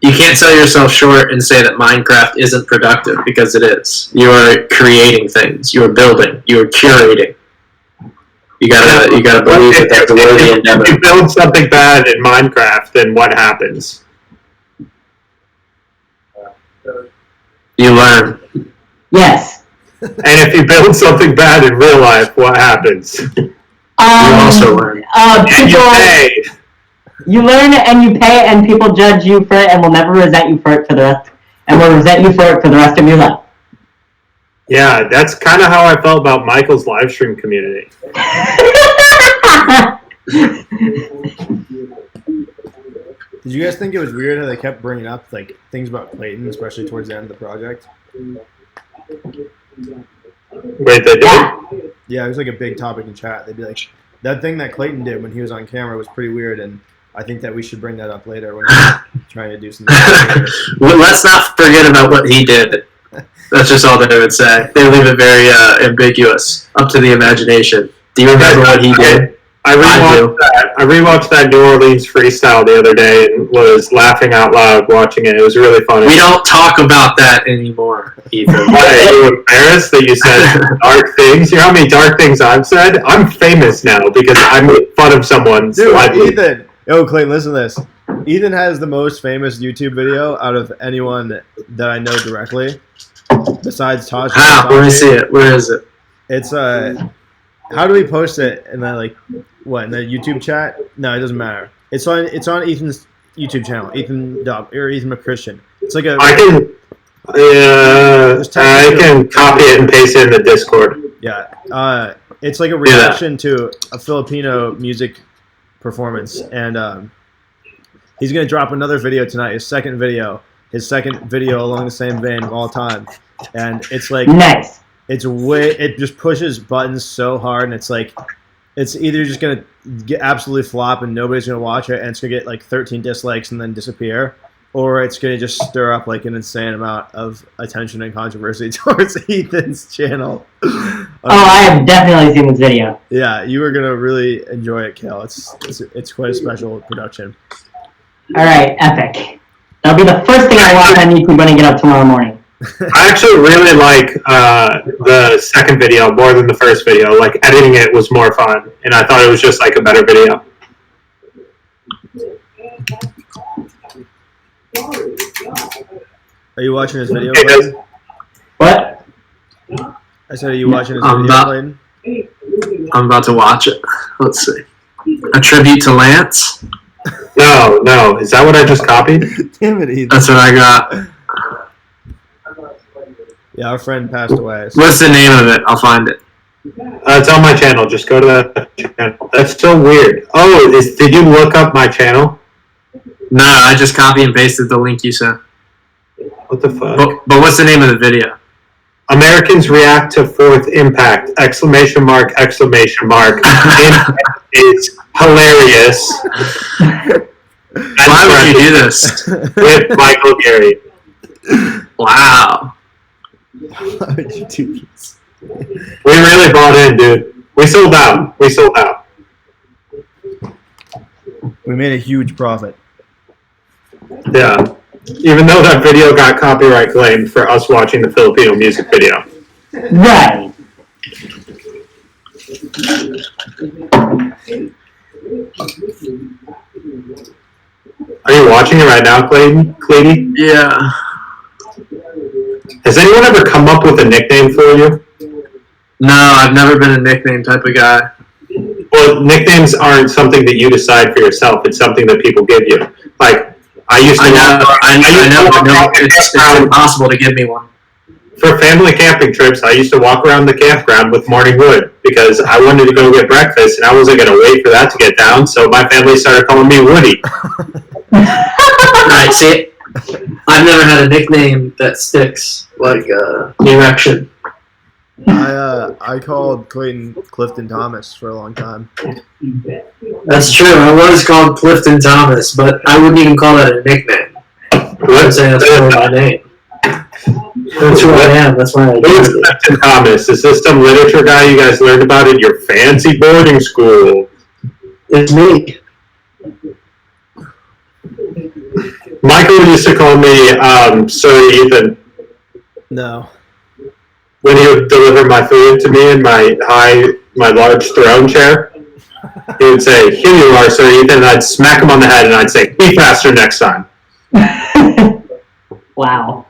you can't sell yourself short and say that Minecraft isn't productive because it is. You are creating things. You are building. You are curating. You gotta believe that that's a worthy endeavor. If you build something bad in Minecraft, then what happens? You learn. Yes. And if you build something bad in real life, what happens? You also learn. And you pay. You learn and you pay, and people judge you for it, and will never resent you for it for the rest, and will resent you for it for the rest of your life. Yeah, that's kind of how I felt about Michael's live stream community. Did you guys think it was weird how they kept bringing up like things about Clayton, especially towards the end of the project? Wait, they did? Yeah, it was like a big topic in chat. They'd be like, that thing that Clayton did when he was on camera was pretty weird, and I think that we should bring that up later when we're trying to do something. Well, let's not forget about what he did. That's just all they would say. They leave it very ambiguous, up to the imagination. Do you remember what he did? I rewatched that New Orleans freestyle the other day and was laughing out loud watching it. It was really funny. We don't talk about that anymore, Ethan. What, are you embarrassed that you said dark things? You know how many dark things I've said? I'm famous now because I made fun of someone. Dude, Ethan. Yo, Clayton, listen to this. Ethan has the most famous YouTube video out of anyone that I know directly, besides Tasha. How? Let me see it. Where is it? It's how do we post it? And then like what in the YouTube chat? No, it doesn't matter. It's on Ethan's YouTube channel, Ethan McChristian. It's like I can copy it and paste it in the Discord. Yeah. It's like a reaction to a Filipino music performance, and he's gonna drop another video tonight. His second video along the same vein of all time, and it's like nice. It just pushes buttons so hard, and it's like it's either just gonna get absolutely flop and nobody's gonna watch it, and it's gonna get like 13 dislikes and then disappear, or it's going to just stir up like an insane amount of attention and controversy towards Ethan's channel. I have definitely seen this video. Yeah, you are going to really enjoy it, Kael. It's quite a special production. All right, epic. That'll be the first thing I watch on YouTube when I get up tomorrow morning. I actually really like the second video more than the first video. Like, editing it was more fun, and I thought it was just like a better video. Are you watching this video, Hey, Clayton? What? I said, are you watching this I'm video, not. Clayton? I'm about to watch it. Let's see. A tribute to Lance. No. Is that what I just copied? Damn it, Ethan. That's what I got. Yeah, our friend passed away. So. What's the name of it? I'll find it. It's on my channel. Just go to the channel. That's so weird. Oh, did you look up my channel? No, I just copy and pasted the link you sent. What the fuck? But what's the name of the video? Americans react to fourth impact! ! Impact is hilarious. Why would you do this? With Michael Gary. Wow. Why would you do this? We really bought in, dude. We sold out. We made a huge profit. Yeah. Even though that video got copyright claimed for us watching the Filipino music video. Right. Are you watching it right now, Clayton? Yeah. Has anyone ever come up with a nickname for you? No, I've never been a nickname type of guy. Well, nicknames aren't something that you decide for yourself. It's something that people give you. Like, I know. It's impossible to give me one. For family camping trips, I used to walk around the campground with Morning Wood because I wanted to go get breakfast and I wasn't going to wait for that to get down, so my family started calling me Woody. Right, see, I've never had a nickname that sticks, like erection. I called Clayton Clifton Thomas for a long time. That's true, I was called Clifton Thomas, but I wouldn't even call that a nickname. I'm saying that's really my name. That's who I am, that's why I do Who's it. Clifton Thomas? Is this some literature guy you guys learned about at your fancy boarding school? It's me. Michael used to call me Sir Ethan No. when he would deliver my food to me in my large throne chair. He would say, "Here you are, Sir Ethan," and I'd smack him on the head and I'd say, "Be faster next time." Wow.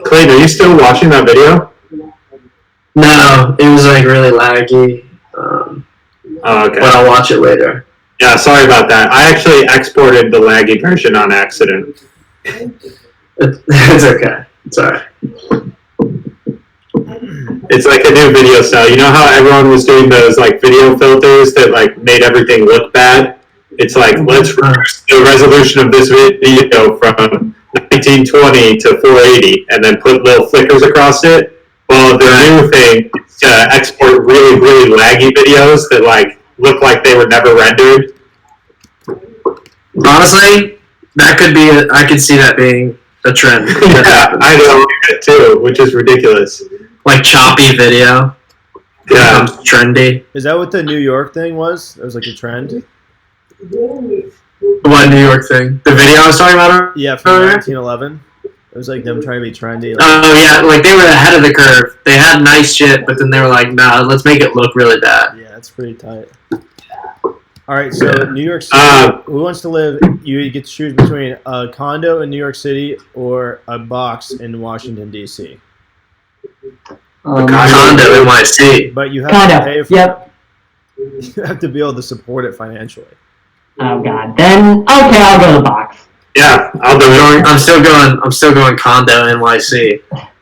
Clayton, are you still watching that video? No, it was like really laggy, Oh, okay. but I'll watch it later. Yeah, sorry about that. I actually exported the laggy version on accident. It's okay. It's alright. It's like a new video style. You know how everyone was doing those like video filters that like made everything look bad? It's like, let's reduce the resolution of this video from 1920 to 480 and then put little flickers across it. Well, the new thing is to export really, really laggy videos that like look like they were never rendered. Honestly, that could be. I could see that being a trend. Yeah, I know it too, which is ridiculous. Like choppy video. Yeah. Becomes trendy. Is that what the New York thing was? It was like a trend? What New York thing? The video I was talking about? Yeah, from 1911. It was like them trying to be trendy. Like, Oh yeah, like they were ahead of the curve. They had nice shit, but then they were like, "Nah, let's make it look really bad." yeah, it's pretty tight. All right, so New York City. Who wants to live? You get to choose between a condo in New York City or a box in Washington D.C. Condo NYC. But you have Kind to of. pay for Yep. it. You have to be able to support it financially. Oh god. Then okay, I'll go to the box. Yeah, I'll do it. I'm still going condo NYC.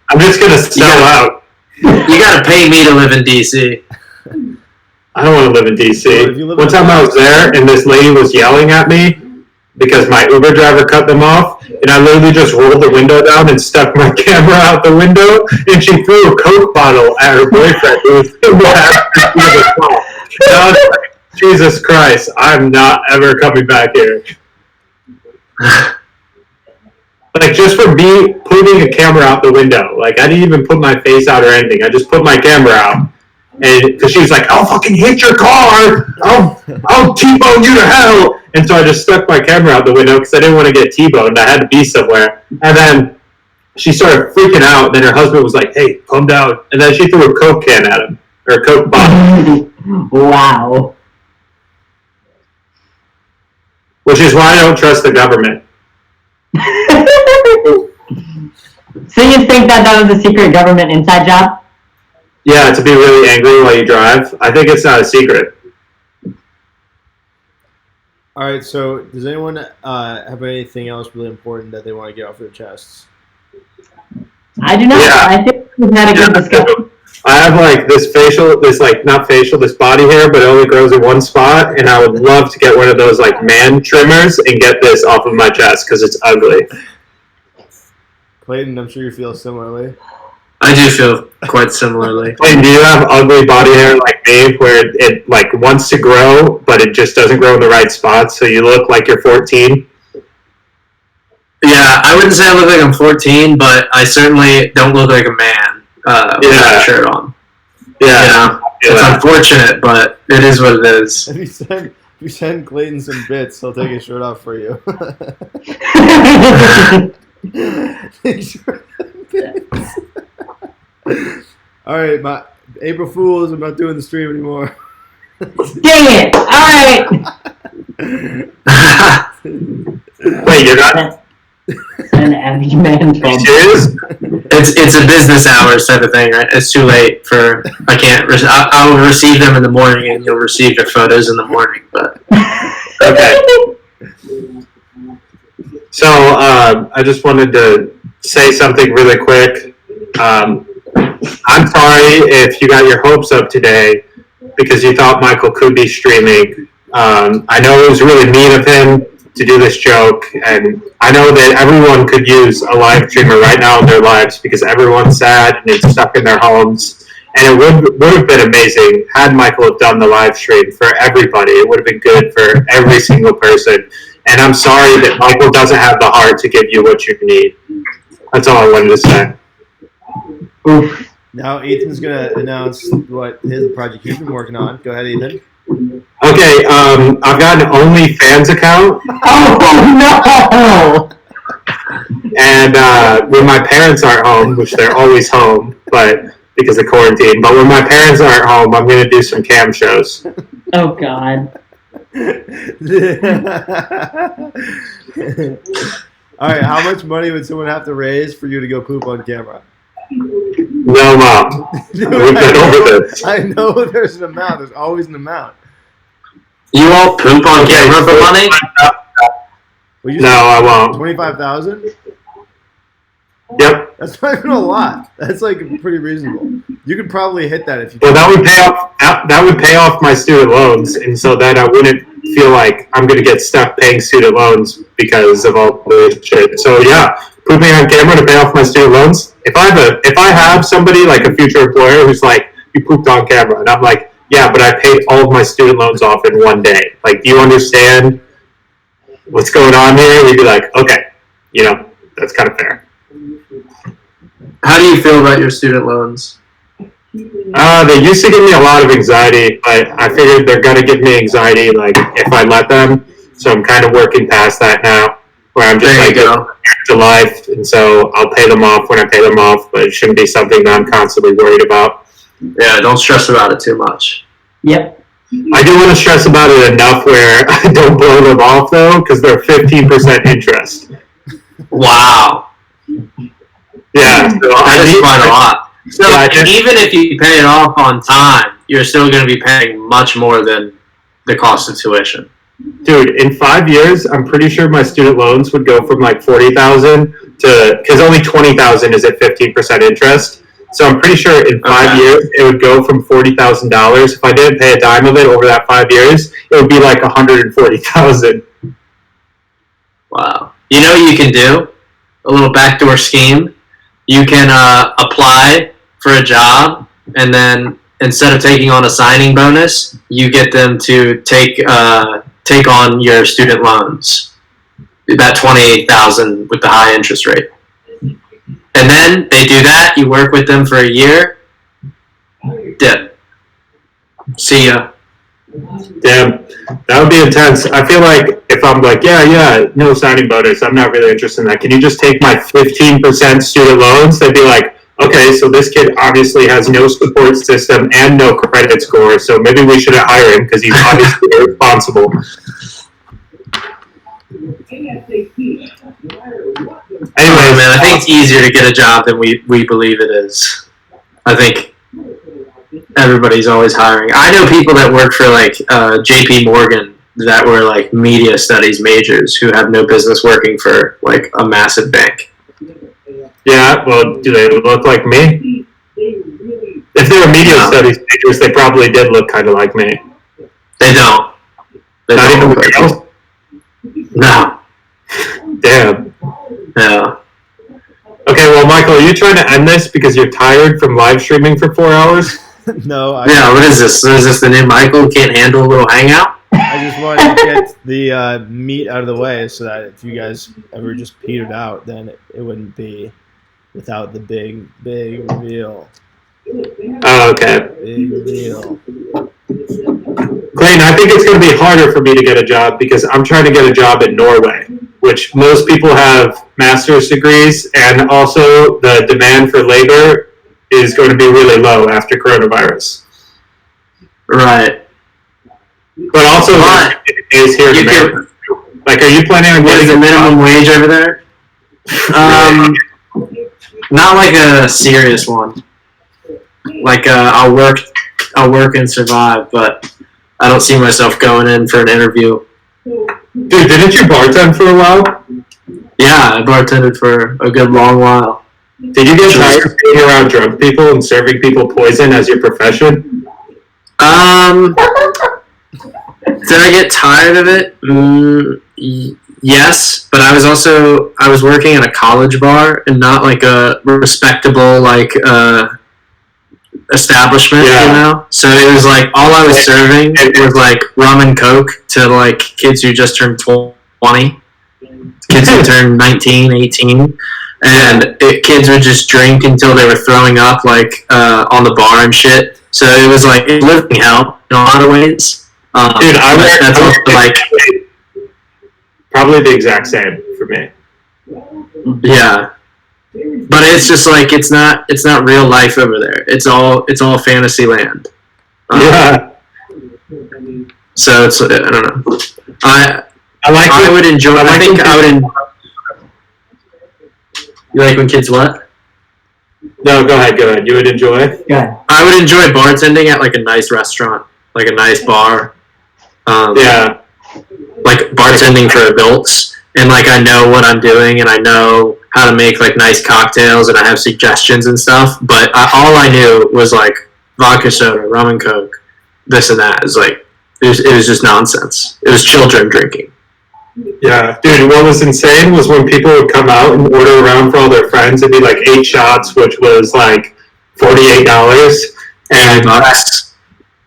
I'm just gonna sell out. You gotta pay me to live in DC. I don't want to live in DC. Well, if you live One in time I was there and this lady was yelling at me because my Uber driver cut them off, and I literally just rolled the window down and stuck my camera out the window, and she threw a Coke bottle at her boyfriend who was in the passenger seat of the car. Jesus Christ, I'm not ever coming back here. Like, just for me putting a camera out the window. Like, I didn't even put my face out or anything. I just put my camera out. And because she was like, I'll fucking hit your car. I'll T-bone you to hell. And so I just stuck my camera out the window because I didn't want to get T-boned. I had to be somewhere. And then she started freaking out. And then her husband was like, hey, calm down. And then she threw a Coke can at him. Or a Coke bottle. Wow. Which is why I don't trust the government. So you think that was a secret government inside job? Yeah, to be really angry while you drive. I think it's not a secret. All right, so does anyone have anything else really important that they want to get off their chests? I do not. Yeah. I think we've had a good discussion. I have like this body hair, but it only grows in one spot, and I would love to get one of those like man trimmers and get this off of my chest because it's ugly. Clayton, I'm sure you feel similarly. I do feel quite similarly. Clayton, do you have ugly body hair like me where it like wants to grow, but it just doesn't grow in the right spots, so you look like you're 14? Yeah, I wouldn't say I look like I'm 14, but I certainly don't look like a man without a shirt on. Yeah, it's unfortunate, but it is what it is. If you send Clayton some bits, he'll take his shirt off for you. All right, my April Fools. I'm not doing the stream anymore. Dang it! All right. Wait, you're not? An average man. Serious? It's a business hours type of thing, right? It's too late for I can't. I'll receive them in the morning, and you'll receive your photos in the morning. But okay. So I just wanted to say something really quick. I'm sorry if you got your hopes up today because you thought Michael could be streaming. I know it was really mean of him to do this joke, and I know that everyone could use a live streamer right now in their lives because everyone's sad and it's stuck in their homes. And it would have been amazing had Michael have done the live stream for everybody. It would have been good for every single person. And I'm sorry that Michael doesn't have the heart to give you what you need. That's all I wanted to say. Oof. Now Ethan's gonna announce what his project he's been working on. Go ahead, Ethan. Okay, I've got an OnlyFans account. Oh no! And when my parents aren't home, which they're always home, but because of quarantine, but when my parents aren't home, I'm going to do some cam shows. Oh God. All right, how much money would someone have to raise for you to go poop on camera? No, Mom. We've been over this. I know there's an amount. There's always an amount. you all poop on camera for money? Well, No, I won't. 25,000? Yep. That's not even a lot. That's like pretty reasonable. You could probably hit that if you. Well, that would pay off my student loans, and so then I wouldn't feel like I'm going to get stuck paying student loans because of all the shit. So yeah, pooping on camera to pay off my student loans. If I have somebody like a future employer who's like, you pooped on camera, and I'm like, yeah, but I paid all of my student loans off in one day. Like, do you understand what's going on here? You'd be like, okay, that's kind of fair. How do you feel about your student loans? They used to give me a lot of anxiety, but I figured they're gonna give me anxiety like if I let them. So I'm kind of working past that now, where I'm just like back to life, and so I'll pay them off when I pay them off, but it shouldn't be something that I'm constantly worried about. Yeah, don't stress about it too much. Yep. I do want to stress about it enough where I don't blow them off though, because they're 15% interest. Wow. Yeah, so That is quite a lot. So even if you pay it off on time, you're still going to be paying much more than the cost of tuition. Dude, in 5 years, I'm pretty sure my student loans would go from like 40,000 to, because only 20,000 is at 15% interest. So I'm pretty sure in 5 years it would go from $40,000. If I didn't pay a dime of it over that 5 years, it would be like 140,000. Wow. You know what you can do? A little backdoor scheme. You can apply for a job, and then instead of taking on a signing bonus, you get them to take on your student loans, that $28,000 with the high interest rate, and then they do that. You work with them for a year. Dip. See ya. Damn, that would be intense. I feel like if I'm like, yeah, no signing bonus, I'm not really interested in that. Can you just take my 15% student loans? They'd be like, okay, so this kid obviously has no support system and no credit score, so maybe we shouldn't hire him because he's obviously irresponsible. Anyway, man, I think it's easier to get a job than we believe it is. I think everybody's always hiring. I know people that work for like JP Morgan that were like media studies majors who have no business working for like a massive bank. Yeah, well, do they look like me? If they were media studies majors, they probably did look kind of like me. They don't. Not even the girls? No. Damn. No. Okay, well, Michael, are you trying to end this because you're tired from live streaming for 4 hours? No. What is this? Is this the new Michael can't handle a little hangout? I just wanted to get the meat out of the way so that if you guys ever just petered out, then it wouldn't be without the big reveal. Oh, okay. Big reveal. Clayton, I think it's going to be harder for me to get a job because I'm trying to get a job in Norway, which most people have master's degrees, and also the demand for labor is going to be really low after coronavirus. Right. But also, is here in America. Like, are you planning on What is getting the minimum wage over there? Not like a serious one. Like I'll work and survive, but I don't see myself going in for an interview. Dude, didn't you bartend for a while? Yeah, I bartended for a good long while. Did you get tired of being around drunk people and serving people poison as your profession? Did I get tired of it? Yes, but I was working at a college bar and not like a respectable establishment, Yeah. you know? So it was like all I was serving was like rum and coke to like kids who just turned 20, kids who turned 19, 18. And kids would just drink until they were throwing up like on the bar and shit. So it was like living hell in a lot of ways. Dude, that's also like probably the exact same for me. yeah. But it's just like it's not real life over there. It's all fantasy land. Yeah. So it's I don't know. I would enjoy. I think I would. You like when kids what? No, go ahead. You would enjoy? Yeah. I would enjoy bartending at like a nice restaurant, like a nice bar. Yeah. Like bartending for adults, and like I know what I'm doing, and I know how to make like nice cocktails, and I have suggestions and stuff. But all I knew was like vodka soda, rum and coke, this and that. Is like it was just nonsense. It was children drinking. Yeah, dude, what was insane was when people would come out and order around for all their friends. It'd be like 8 shots, which was like $48. And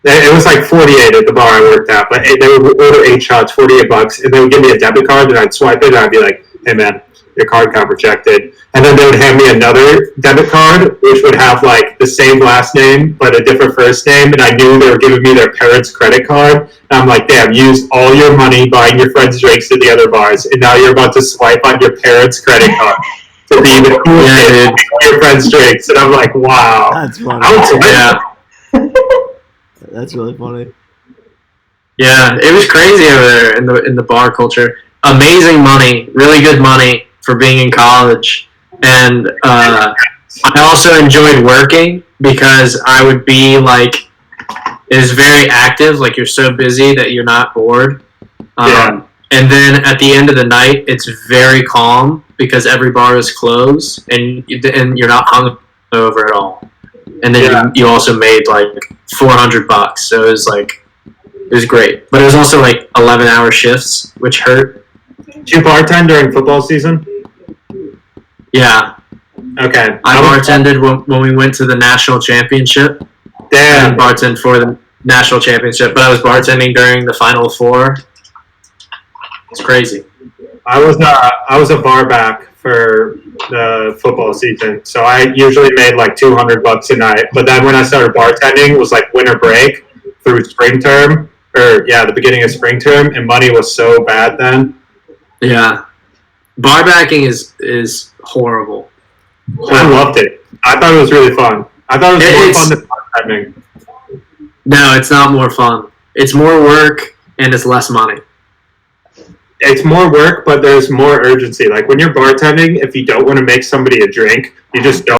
it was like 48 at the bar I worked at, but they would order 8 shots, $48, and they would give me a debit card, and I'd swipe it, and I'd be like, hey man, your card got rejected. And then they would hand me another debit card, which would have like the same last name, but a different first name, and I knew they were giving me their parents' credit card. And I'm like, damn, you used all your money buying your friends' drinks at the other bars, and now you're about to swipe on your parents' credit card to be the cool kid and buy your friends' drinks. And I'm like, wow. That's funny. I would swipe. Yeah. That's really funny. Yeah, it was crazy over there in the bar culture. Amazing money, really good money for being in college, and I also enjoyed working because I would be like, it was very active. Like you're so busy that you're not bored. Yeah. And then at the end of the night, it's very calm because every bar is closed, and you're not hungover at all. And then you also made like $400, so it was great. But it was also like 11-hour shifts, which hurt. Did you bartend during football season? Yeah, Okay. I bartended when we went to the national championship. Damn. bartend for the national championship, but I was bartending during the Final Four. It's crazy. I was a bar back for the football season, so I usually made like $200 a night. But then when I started bartending, it was like winter break through spring term, the beginning of spring term, and money was so bad then. Yeah, bar backing is horrible. I loved it. I thought it was really fun. I thought it was more fun than bartending. No, it's not more fun. It's more work and it's less money. It's more work, but there's more urgency. Like when you're bartending, if you don't want to make somebody a drink, you just don't.